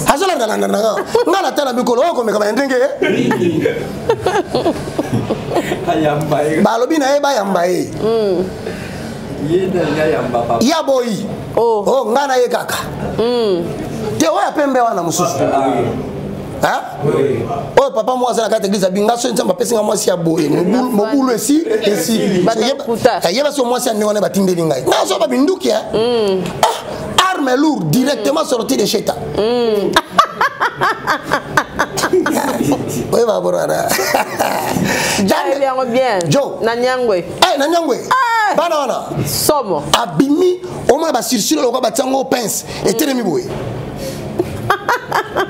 Azala ngana ngana tala mikolo ko me kama ndenge. Ayamba. Balobi na eba yamba e. Yenda yamba papa. Ya boy. Oh ngana ye kaka. Te oya pembe wana mususu. Hein? Oh papa moi ça la carte église binga so ntsamba pesinga moi si ya boye mobulu esi yeba so moi si ya ndengone batindeli ngai na so ba binduki arme lourde directement sorti de chez ta oui va borara bien Jo na nyangwe na nyangwe bana wana somo abimi au moins ba surcir le ko ba tsango pince et telemi boye.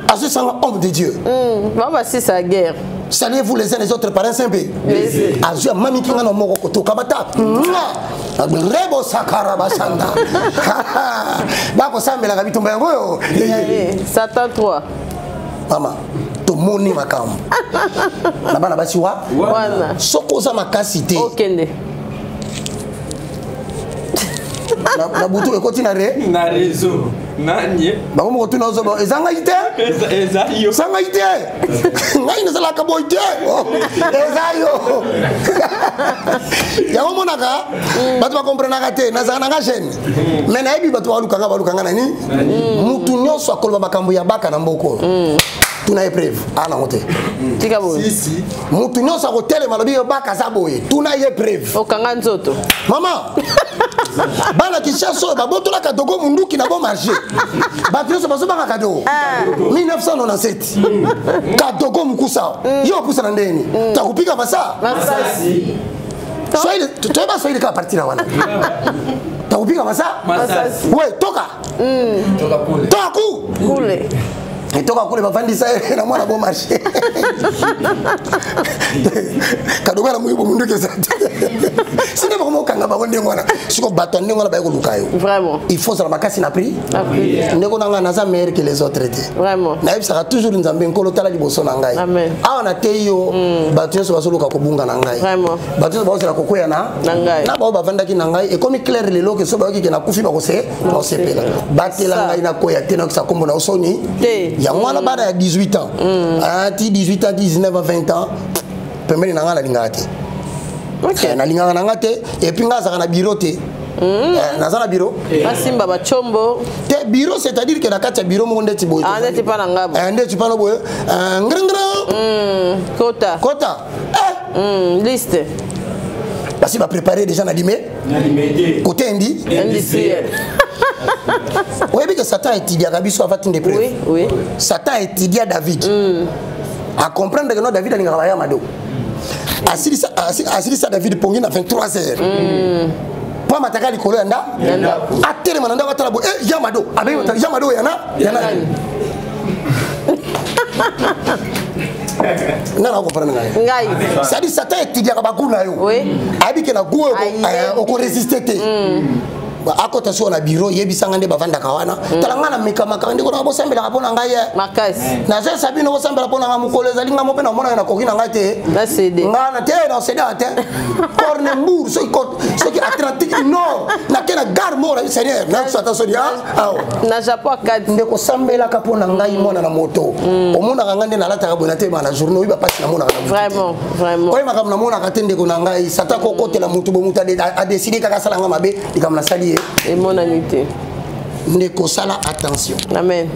À ce sang homme de Dieu. Maman c'est sa guerre. Saluez-vous les uns les autres par un saint bé. À Dieu mami kinga no moko to kabata. Rebo sakara basanda. Ba ko sambela ka bitumba yango yo. Satan 3. Mama to moni makam. Na bana basi wa. Wana. Soko za makasite. Okende. Na butu ekoti na réseau nanye ba mo tuna zo ba ezanga ite ezayo sanga ite ngai na sala ka boite ezayo ya mo naka batu ba comprendre ka te na zana nga jeune mais na ebi batu balukanga nani mutu nyonso akolba makambo ya baka na mboko tuna épreuve ana ngote tika bo si mutu nyonso akotele malobi baka za boye tuna épreuve okanga nzoto mama bana kishaso babotola kadogo munduki na bon marché batio so baso baka kadogo 1997 kadogo mukusa yo kusa na ndeni takupika basa masasi soile tutoba soile ka partir na wana takupika basa masasi we toka toka kule etoka kule bafandisa na mwana bon marché kadogo na muyibo munduki zati sine ba mo kanga ba wonde ngwana siko baton ngwana ba ko lukayo vraiment il faut ça makasi na prix ndeko nanga na za meilleur que les autres te vraiment na yebisa toujours nzambe nkolo tala liboso na ngai awa na teyo bato so basoluka ko bunga na ngai vraiment bato ba osela kokoya na ngai na ba bavandaki na ngai e comme clair le loke so ba ki na kufi ba ko se pela batela ngai na koya te na sa kombo na osoni ya mwana bana ya 18 ans ah ti 18 ans 19 ans 20 ans pembeni na nga nalingaka te nalingaka na nga te et puis nga azaka na bureau te naza na bureau basimba bachombo te bureau c'est-à-dire que na kati ya bureau moko ndeti boye ndeti pa na ngabo ndeti pa na boye kota liste basi bapréparé déjà na lime côté industriel oyebi que Satan étudiaka biso avant tinde preuve Satan étudia David à comprendre que non David alingaka baya mado asilisa David pongi na 23 heures po mataka likolo ya nda atelema na nda watala bo yamado abe yamado yana nana comprendre ngai ça dit Satan étudiaka bakuna yo abi ke na go oko résister te akota so na bureau yebisanga nde bavandaka wana talanga na mekamaka ndiko na bosambela kapona ngai makasi na je sabino bosambela pona nga mukoleza linga mo pe na mona na kokina ngai te na cd ngana te na cd ate Cornembourg so ki Atlantique Nord na kena gare mora seigneur na sata so dia na Japon kadi ndeko sambela kapona ngai mona na moto omona kanga nde na lata ka bona te na journée iba pasi na mona vraiment oye makam na mona ka tende ko na ngai sata kokotela mutu bo muta a décider kaka sala nga mabe dikam na sali et mon amitié ndeko sala attention amen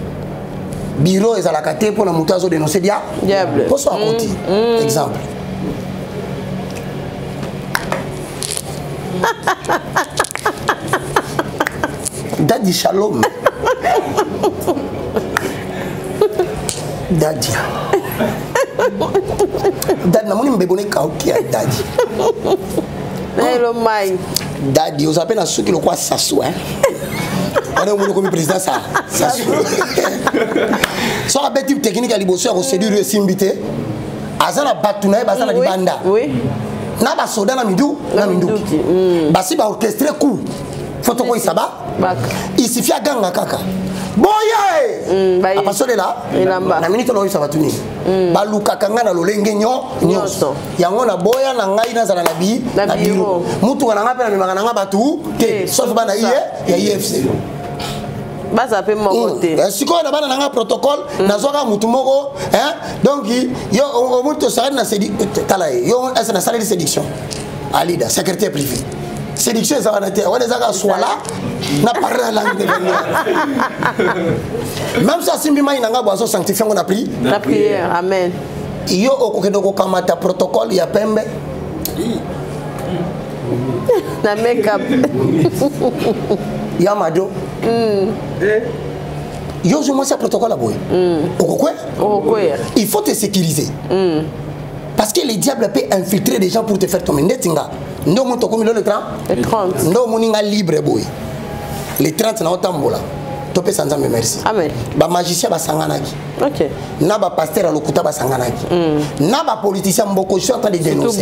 bureau ezalaka te mpona moto azo dénoncer diable poso akoti exemple Daddy Shalom Daddy Daddy namoni mbebone kauki ya Daddy Hello mai Daddy ozape na suki lokwa sasu on est comme président ça so a bête technique à liboso ko séduire simbité azana batuna bazana libanda oui na ba soda na mindu basi ba orchestre coup photo ko isaba il suffit à ganga kaka boye apasole là na minute lo isaba tuni ba luka kanga na lolenge nyonso yango na boya na ngai na zala na biro mutu na ngapa na mimaka na ngaba tu te sauf bana ya IFC baza pe moko te siko na bana nga protocole nazoka mutu moko donc yo o mutu sa na tala yo esa na salle de séduction alida secrétaire privé séduction ça va être on les a swala na parler la langue de même ça simbi mai nga boazo sanctifier on a pris la prière amen yo okokendo ko kamata protocole ya pembe na make up Yamado. Yo je moi c'est protocole à boy. Il faut te sécuriser. Parce que les diables peuvent infiltrer des gens pour te faire tomber. Netinga. Ndo mo to comme le 30. Ndo mo ninga libre boy. Les 30 na otambola. Topé sans merci. Amen. Ba magicien ba sanganaki. OK. Na ba pasteur lokuta ba sanganaki. Na ba politicien mboko je suis en train de dénoncer.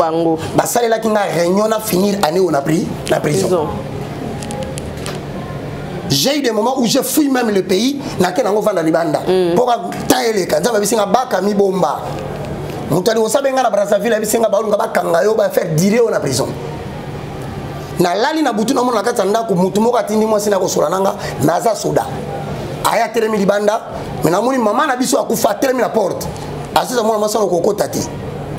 Ba salela ki nga réunion na finir année on a pris la prison. J'ai eu des moments où je fouille même le pays na kena ngo vanda libanda pour taeleka nzaba bisinga baka mi bomba mutali osabenga na Brazzaville bisinga baulunga bakanga yo ba faire dire on a prison na lali na butu na mona kata ndako mutu moko atindi mwasi na kosola nanga naza soda aya telemi libanda mena moni mama na biso akufa telemi na porte asisa mwana mwasi na kokota te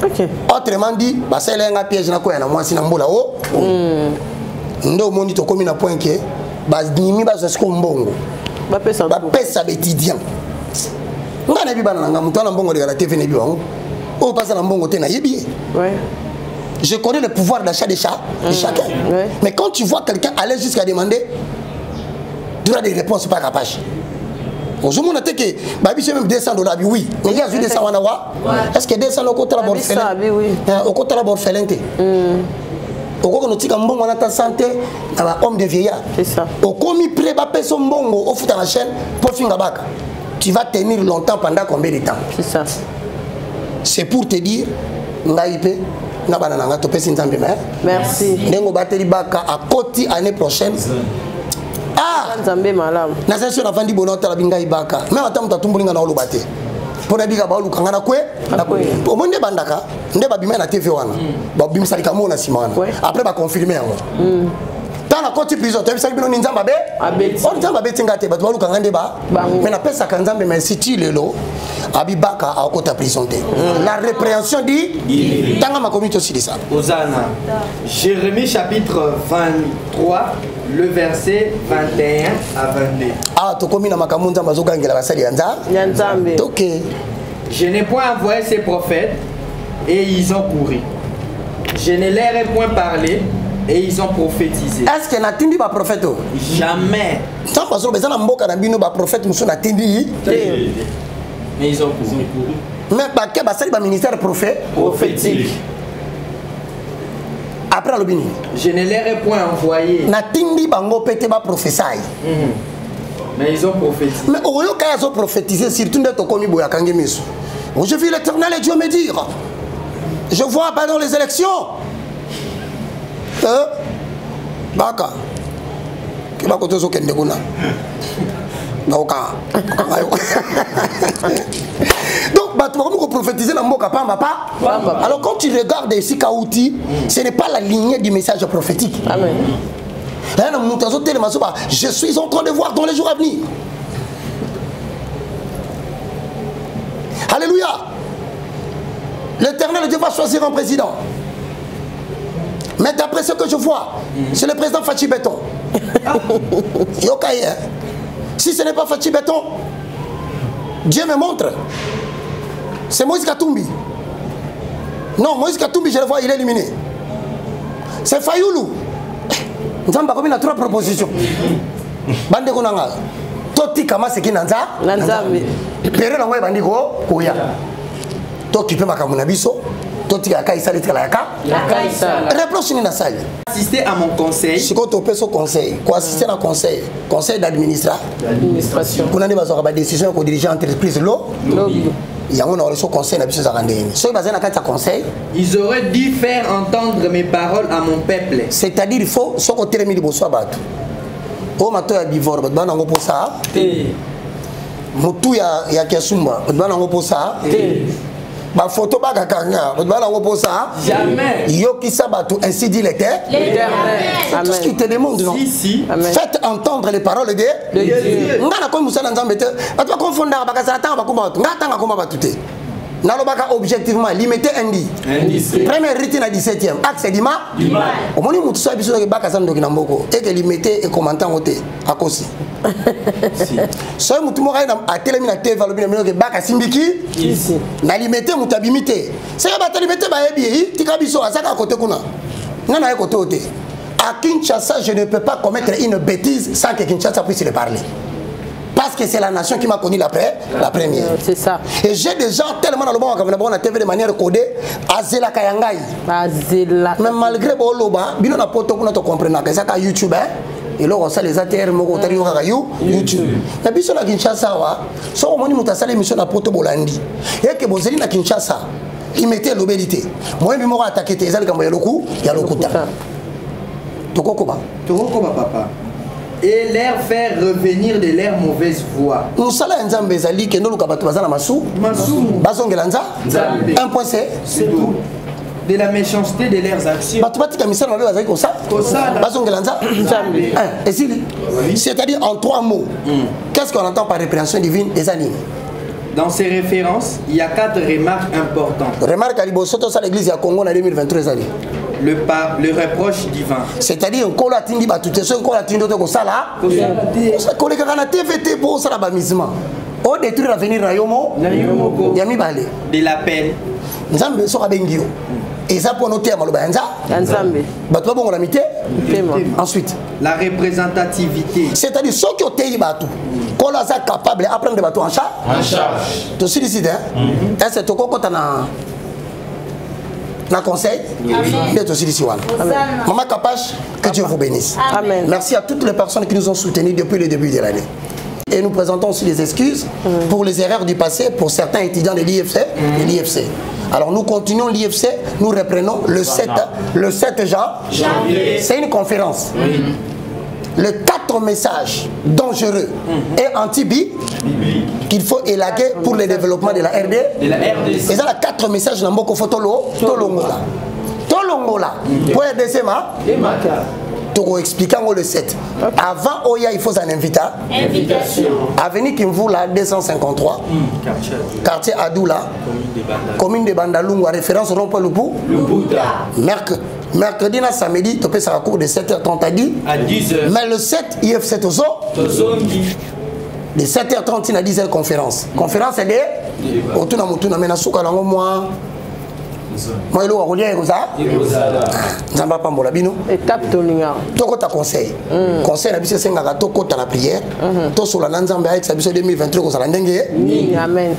OK autrement dit baselenga piège na koya na mwasi na mbola o ndo moni to komi na point que bazimi bazasiko mbongo bapesa bétidiant ngana bibana nanga mutu na mbongo de la TV ne biwango o pasa na mbongo te na yebi je connais le pouvoir d'achat de chacun mais quand tu vois quelqu'un aller jusqu'à demander droit de réponse pas capable aujourd'hui on a dit que babi c'est même $200 oui mais il y a 200 wana wa est-ce que 200 au côté la borfelin au côté la borfelin te oko no tika mbongo na ta santé na homme de vieillard c'est ça okomi pré ba peso mbongo au futa la chaîne pour finga baka tu vas tenir longtemps pendant combien de temps c'est ça c'est pour te dire ngaipe na bana nga to pesi nzambe merci ndengo bateli baka à côté année prochaine nzambe malamu na session na vandi bonota la binga ibaka même atam tatumbulinga na olobate pour na biga ba olukanga na kwe au monde bandaka nde ba bimena TV wana ba bimisa likamona simana après ba confirmer yango dans la côte prison tu as vu ça bino nzamba be on nzamba be tinga te ba olukanga nde ba mais na pesa ka nzambe merci ti lelo Abibaka a côté prison. La répréhension dit dans ma communauté aussi de ça. Hosanna. Jérémie chapitre 23, le verset 21 à 22. Ah, tu commis dans ma camunza mazogangela basali yanza. Yanzambe. OK. Je n'ai point envoyé ces prophètes et ils ont couru. Je ne leur ai point parlé et ils ont prophétisé. Est-ce que natindi ba prophète? Jamais. Sans façon bezana na mboka na bino ba prophète muso natindi. Mais ils ont couru. Mais ba ke basali ba ministère prophétique. Après le bini. Je ne leur ai point envoyé. Natindi bango pete ba prophétie. Mais ils ont prophétisé. Mais au lieu qu'ils ont prophétisé surtout de tokomi boya kangi miso. Je vis l'Éternel et Dieu me dire. Je vois pendant les élections. Baka. Qui va côté kende kuna. Naoka. Donc bah tu vas prophétiser dans mboka pamba pas. Alors quand tu regardes ici Kaouti, ce n'est pas la lignée du message prophétique. Amen. Je suis en train de voir dans les jours à venir. Alléluia. L'Éternel Dieu va choisir un président. Mais d'après ce que je vois, c'est le président Fachi Béton. Si ce n'est pas Fachi Béton, Dieu me montre. C'est Moïse Katumbi. Non, Moïse Katumbi, je le vois, il est éliminé. C'est Fayoulou. Nous avons commis 3 propositions. Bande konanga. Toti kama seki nanza. Nanzambe. Pere na ngwe bandiko koya. Toki pe makamuna biso. Toti ka kaisa letela yaka. Reproche ni na sali. Assister à mon conseil. Si quand on peut son conseil, quoi assister à conseil, conseil d'administration. Kuna ni bazora ba décision ko diriger entreprise lo. Il y a un conseil conseil. Ils auraient dû faire entendre mes paroles à mon peuple. C'est-à-dire il faut ce côté les milieux batu. Au matin ya bivor, bana ngo posa. Mutu ya kesumba, bana ngo posa. Ba photo ba kakanga, bana ngo posa. Jamais. Yo ki sabatu ainsi dit l'Éternel. Tout ce qui te demande non. Si. Faites entendre les paroles de Dieu. Ngana ko musala nzambe te. Atu confondre ba kasata ba kuma batu. Ngata ngakoma batute. Nalobaka objectivement limité indi. Premier rite na 17e. Axe dima. Au moni mutu so biso ke baka sando kina mboko. Et que limité et commentant oté akosi. So mutu mo kaina atelemi na TV alobina mino ke baka simbiki. Na limité mutu abimité. C'est ba limité ba yebi tika biso asaka côté kuna. Nana e côté oté. À Kinshasa, je ne peux pas commettre une bêtise sans que Kinshasa puisse le parler. Parce que c'est la nation qui m'a connu la première. C'est ça. Et j'ai des gens tellement dans le monde qui la TV de manière codée, Azela Kayangai. Mais malgré Boloba, bino na poto kuna to comprendre que ça ka YouTube et là on sait les ATR moko tari ka YouTube. Na biso na Kinshasa wa, so on moni mutasala émission na poto bolandi. Et que bozeli na Kinshasa, il mettait l'obélité. Moi bi moko attaquer tes ezali kambo ya lokuta. Tokokoba papa. Et leur faire revenir de leur mauvaise voie. Nous sommes en Zali que nous avons Massou. Un point c'est tout. De la méchanceté de leurs actions. C'est-à-dire en 3 mots. Qu'est-ce qu'on entend par répréhension divine des animes? Dans ces références, il y a 4 remarques importantes. Remarque à l'Ibosoto, ça l'église à Congo en 2023 années. Le reproche divin. C'est-à-dire qu'on a tindi batute, ce qu'on a tindi d'autres sala. Qu'on est quand TVT pour ça l'abaissement. On détruit l'avenir Rayomo. Yami Balé. De la peine. Nzambe sera bengio. Et ça pour noter à Malobanza. Nzambe. Batwa bon la mité. Ensuite. La représentativité. C'est-à-dire ceux qui ont été battus. Qu'on a ça capable d'apprendre des bateaux en charge. En charge. Tu sais ici, hein? C'est au coco na conseil d'être aussi ici. Maman Kapache, que Dieu vous bénisse. Amen. Merci à toutes les personnes qui nous ont soutenus depuis le début de l'année. Et nous présentons aussi les excuses pour les erreurs du passé pour certains étudiants de l'IFC. Alors nous continuons l'IFC, nous reprenons le 7 janvier. C'est une conférence. Les 4 messages dangereux et anti-bibliques qu'il faut élaguer pour le développement de la RDC. Et ça, les 4 messages dans Mboko Fotolo, Tolongola. Pour RDC, Tu expliques le 7. Avant Oya, il faut un invitation. Avenue Kimvula 253. Quartier Adoula. Commune de Bandalungu. Référence au rond-point Lubuta. Mercredi na samedi, tu peux faire un cours de 7h30 à 10h. Mais le 7, IF7 au zoo. De 7h30 à 10h conférence. Conférence c'est des autour mutuna mena suka lango moi. Moi elo wa kolia ekoza. Nzamba pambola bino. Étape tolinga. Toko ta conseil. Conseil na biso senga to kota na prière. To sola na nzamba avec sa biso 2023 ko sala ndenge. Amen.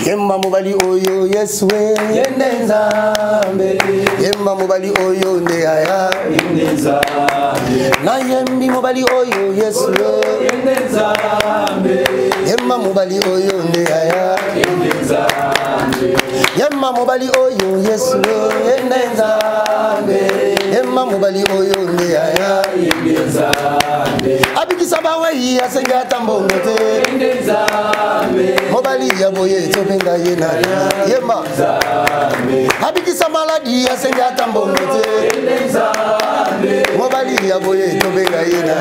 Yemba mobali oyo Yeswe yende nzambe. Yemba mobali oyo nde aya yende nzambe. Na yembi mobali oyo Yeswe yende nzambe. Yemba mobali oyo nde aya yende nzambe. Yemba mobali oyo Yeswe yende nzambe. Yemba mobali oyo nde aya yende nzambe. Abikisa bawe asenga tambongo te yende nzambe. Mobali ya boye benga yena yemba habikisa maladi asenga tambongo te mobali ya boye to benga yena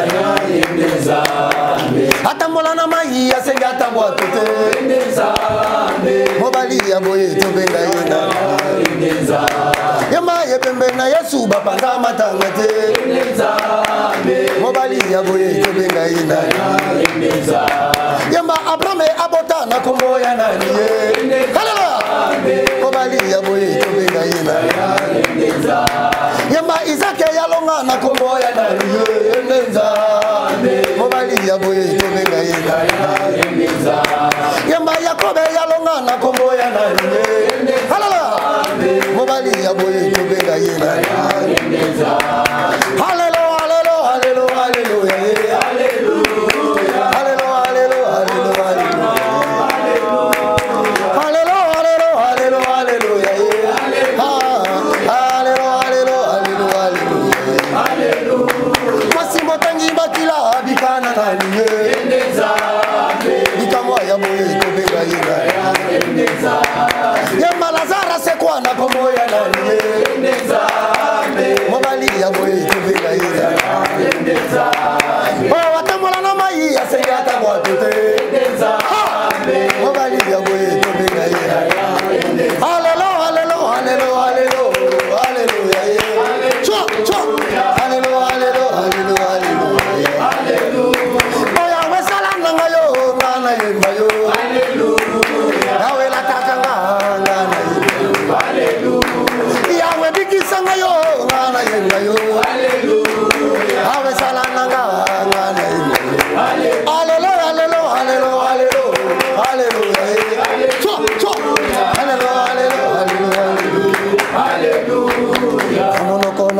atambola na mai asenga tambwa te mobali ya boye to benga yena yemba yebembe na Yesu bapanga matanga te mobali ya boye to benga yena yemba Abraham abota na kombo ya nani haleluya mobali ya boye to benga yena yemba Isaac yalonga na kombo ya nani mobali ya boye to benga yena yemba Yakob yalonga na kombo ya nani haleluya mobali ya boye to benga yena haleluya haleluya haleluya haleluya Yemba Lazara c'est quoi na kombo ya nani mobali ya boye to benga yena oh watamola na mai asenga tabwa tete mobali ya boye to benga yena haleluya haleluya haleluya haleluya cho cho haleluya haleluya haleluya oya wesala nanga yo ngana yemba yo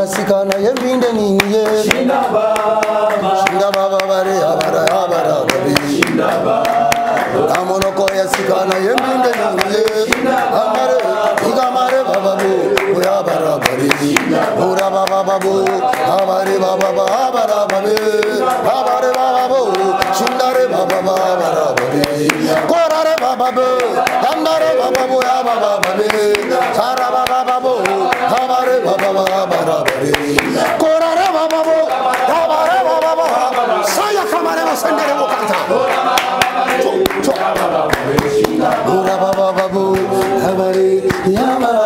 sikana yembinde ninye shinda baba bare abara abara babi shinda baba amonoko ya sikana yembinde ninye amare igamare baba bu ya bara bare ura baba babu abare baba abara babi abare baba bu shindare baba abara babi korare baba bu andare baba bu ya baba babi sara baba babu abare baba abara korare baba abare baba saya kamare masendere mukanta ura baba babu abare yamara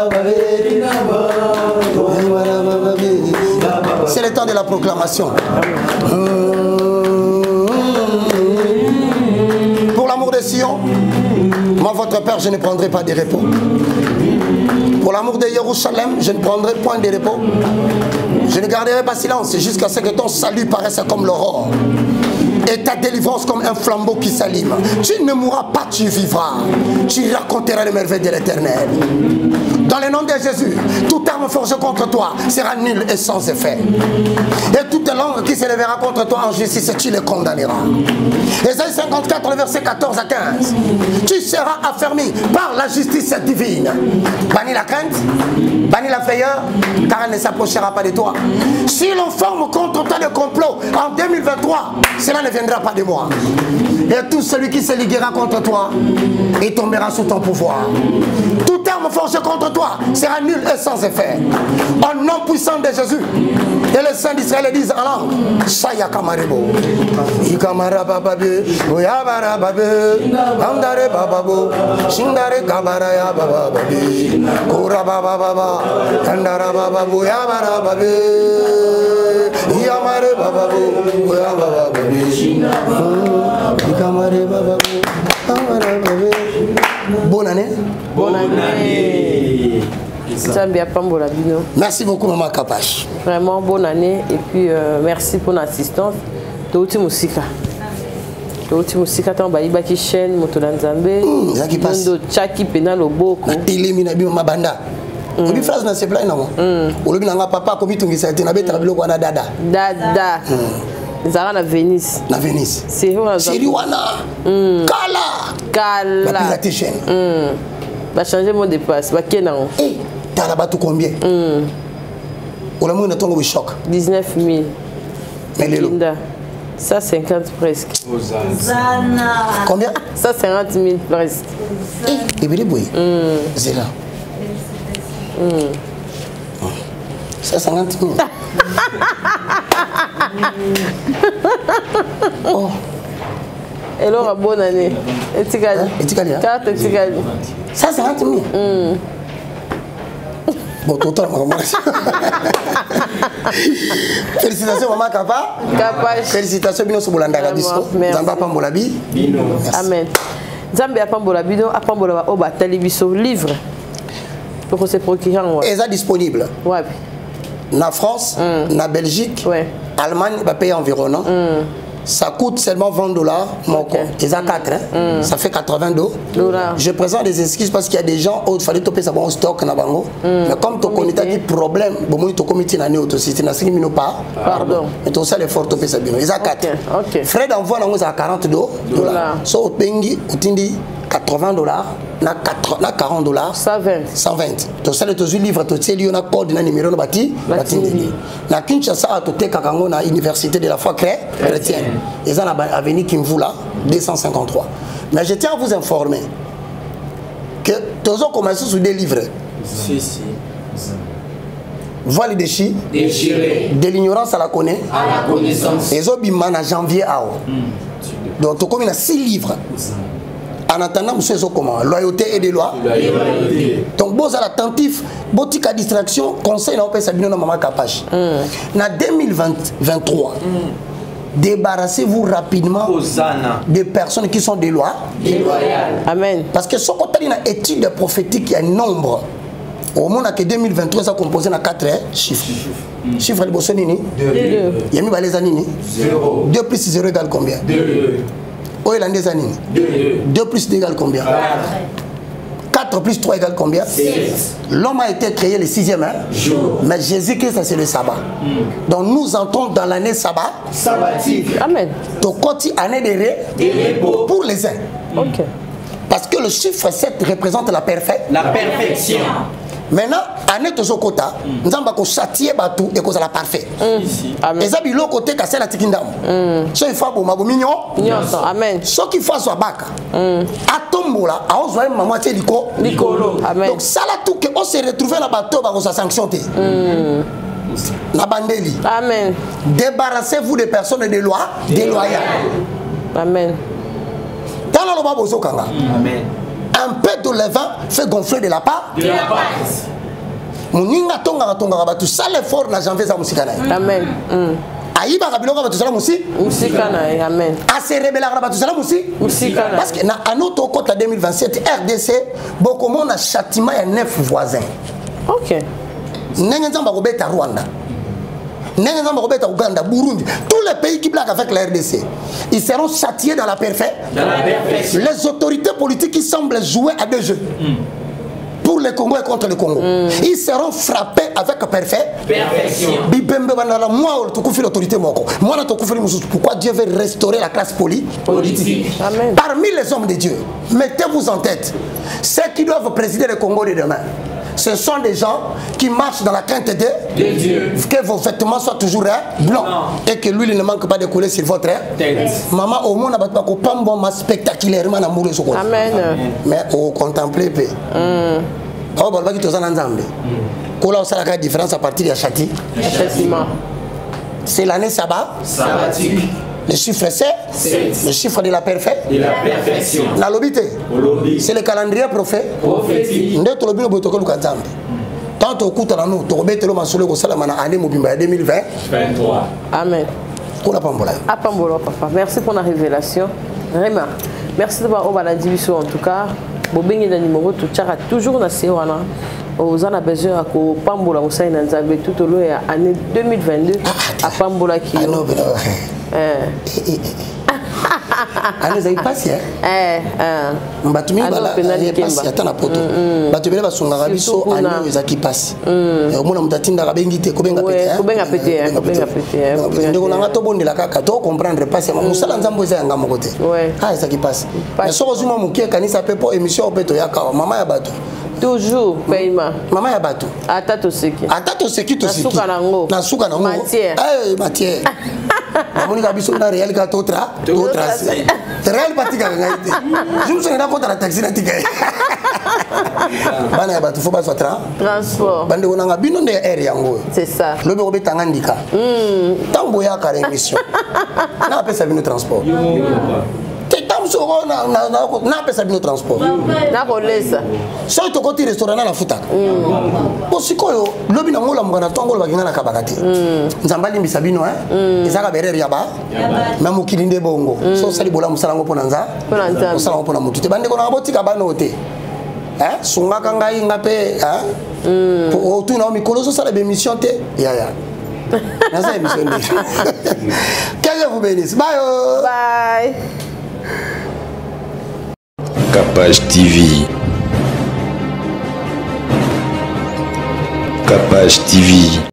c'est le temps de la proclamation. Pour l'amour de Sion, moi votre Père je ne prendrai pas de repos. Pour l'amour de Jérusalem, je ne prendrai point de repos. Je ne garderai pas silence jusqu'à ce que ton salut paraisse comme l'aurore et ta délivrance comme un flambeau qui s'allume. Tu ne mourras pas, tu vivras. Tu raconteras les merveilles de l'Éternel. Dans le nom de Jésus, toute arme forgée contre toi sera nulle et sans effet. Et toute langue qui s'élèvera contre toi en justice, tu les condamneras. Ésaïe 54, verset 14 à 15. Tu seras affermi par la justice divine. Bannis la crainte, bannis la frayeur, car elle ne s'approchera pas de toi. Si l'on forme contre toi des complots en 2023, cela ne viendra pas de moi. Et tout celui qui se liguera contre toi, il tombera sous ton pouvoir. Toute arme forgée contre toi toi sera nul et sans effet. Au nom puissant de Jésus. Et les saints d'Israël disent en langue. Saya kamarebo. Ikamara bababe. Oyabara babe. Andare bababo. Shindare kabara ya bababe. Kora bababa. Andara bababo. Yabara babe. Yamare bababo. Oyabara babe. Ikamare bababo. Amara babe. Bonne année. Bonne année. Merci beaucoup, Maman Kapache. Vraiment bonne année et puis merci pour l'assistance. Touti Musika. Touti Musika, tu as une chaîne, Motolanzambe. Zaki passe. Chaki Penal au Boko. Télémina ma banda. Obi phrase na se plaît non. Olobi na papa komi tungi sa tena beta biloko wana dada. Dada. Zara na Venise. Na Venise. C'est wana. Kala. Kala. La pirater chaîne. Va changer mon dépasse. Va kenan. Eh, t'as là-bas tout combien? Ou la moune est tombé au choc. 19 000. Mais les lots. 150 presque. Combien? 150 000 presque. Et bien les bouilles. C'est là. 150 000. Oh. Et là, bonne année. Etikali. Etikali. Carte Etikali. 150 000. Bon, tout le monde. Félicitations, Maman Kapa. Félicitations, Bino Sobolanda Gabiso. Zamba Pambolabi. Amen. Zamba Pambolabi, Apambola Oba Talibiso, livre. Pour se procurer. Est disponible. Ouais. Na France, na Belgique, Allemagne va payer environ. Ça coûte seulement $20. Mon compte. Ils ont 4, hein? Ça fait $80. Je présente des excuses parce qu'il y a des gens où il fallait toper ça bon stock na bango. Mais comme tu connais des problèmes, bon moi tu commis na néo si tu n'as 5 minutes pas. Pardon. Et tout ça les fort toper ça bien. Ils ont 4. Frais d'envoi là à $40. So au pengi au tindi $80 na $40 120 to ça les livres to teli na code na numéro na bati na Kinshasa to te kakango na université de la foi chrétienne ils ont avenue Kimvula 253. Mais je tiens à vous informer que tous ont commencé sur des livres. Si. Voile déchiré de l'ignorance à la connaissance. Ils ont bimman en janvier à donc tu comme 6 livres. En attendant, monsieur comment loyauté et des lois. Donc, bon, à l'attentif, botika distraction, conseil, on peut s'abîmer dans Maman Kapache. En 2023, débarrassez-vous rapidement des personnes qui sont des lois. Amen. Parce que ce qu'on a une étude prophétique, il y a un nombre. Au moins, que 2023, ça composé dans 4 chiffres. Chiffre de Bossonini 2. Il y a mis les années 0. 2 plus 0 égale combien 2. Des années 2 plus 2 égale combien 4 plus 3 égale combien 6. L'homme a été créé le 6e jour. Mais Jésus-Christ, c'est le sabbat. Donc nous entrons dans l'année sabbatique. Amen. Donc quand il y a année de repos pour les uns. Ok. Parce que le chiffre 7 représente la perfection. Maintenant, année de Zokota, nous avons châtié Batou et cause la parfait. Et ça, il côté cassé la tikindam. Ce qui fait bon, ma mignon. Amen. Ce qui fait soit bac. À tombola, à on voit maman tiens Nicolo. Amen. Donc ça là tout que on s'est retrouvé là bateau, bah on s'est sanctionné. La bandeli. Amen. Débarrassez-vous des personnes de loi déloyales. Amen. Dans le bas bozo kanga. Amen. Un peu de levain fait gonfler de la pâte. Moninga tonga tout ça l'effort na janvier za musika na. Amen. Aïba kabiloko ba tout ça musika na. Amen. A se rebella ba tout ça musika na. Parce que na anoto kota 2027 RDC beaucoup mon a châtiment ya 9 voisins. OK. Nenga nzamba ko beta Rwanda. Nenga nzamba ko beta Uganda, Burundi, tous les pays qui blaguent avec la RDC, ils seront châtiés dans la perfection. Les autorités politiques qui semblent jouer à deux jeux. Pour le Congo et contre le Congo. Ils seront frappés avec perfection. Pourquoi Dieu veut restaurer la classe politique? Amen. Parmi les hommes de Dieu, mettez-vous en tête, ceux qui doivent présider le Congo de demain, ce sont des gens qui marchent dans la crainte de Dieu. Que vos vêtements soient toujours blancs et que l'huile ne manque pas de couler sur votre tête. Maman, au monde, on a spectaculairement amoureux. Amen. Mais au contempler, bao balobaki toza na nzambe kola osalaka différence à partir ya châtiment. C'est l'année sabbatique. Le chiffre 7, le chiffre de la perfection. La lobité, c'est le calendrier prophétique. Nde tolobi no botoko luka nzambe. Tant au kuta na nous, to betelo masolo ko sala mana année mobimba 2023. Amen. Kola pambola. Apambola papa. Merci pour la révélation. Vraiment. Merci de voir au baladi biso en tout cas. Bobengi na numéro tu tchaka toujours na sewana. Vous en avez besoin de Pambola Moussa Nzambe tout au long de l'année 2022 à Pambola qui. Ah non, mais vous passé Mbatumi bala passé atana poto. Batubele basonga biso ano ezaki passé. Omona mutatinda kabengite kobenga pété. Kobenga pété. Ndeko nanga to bondela kaka to comprendre passé musala nzambo eza yanga mokote. Ah ezaki passé. Mais soko zuma mukie kanisa pepo émission opeto yaka mama ya bato. Toujours paiement. Maman ya bato. Atato seki. Atato seki to seki. Na suka nango. Matière. Eh matière. Monika biso na réel ka to trace. Réel patika ngaite. Je me suis rendu compte à la taxi na tika. Bana ya bato faut pas soit transport. Bande onanga bino nde air yango. C'est ça. Lobe ko betanga ndika. Tambo ya ka émission. Na pesa bino transport. Na pesa bino transport na kolesa so to koti restaurant na futa po sikoyo lobi na ngola mwana tongo bakinga na kabakati nzambali mbisa bino ezaka berere ya ba na mukili nde bongo so sali bola musalango pona nza musalango pona mutu te bande ko na botika bano te sunga kanga inga pe po tu na mikolo so sala be mission te ya na sa émission ni que vous bénisse bye. Capage TV. Capage TV.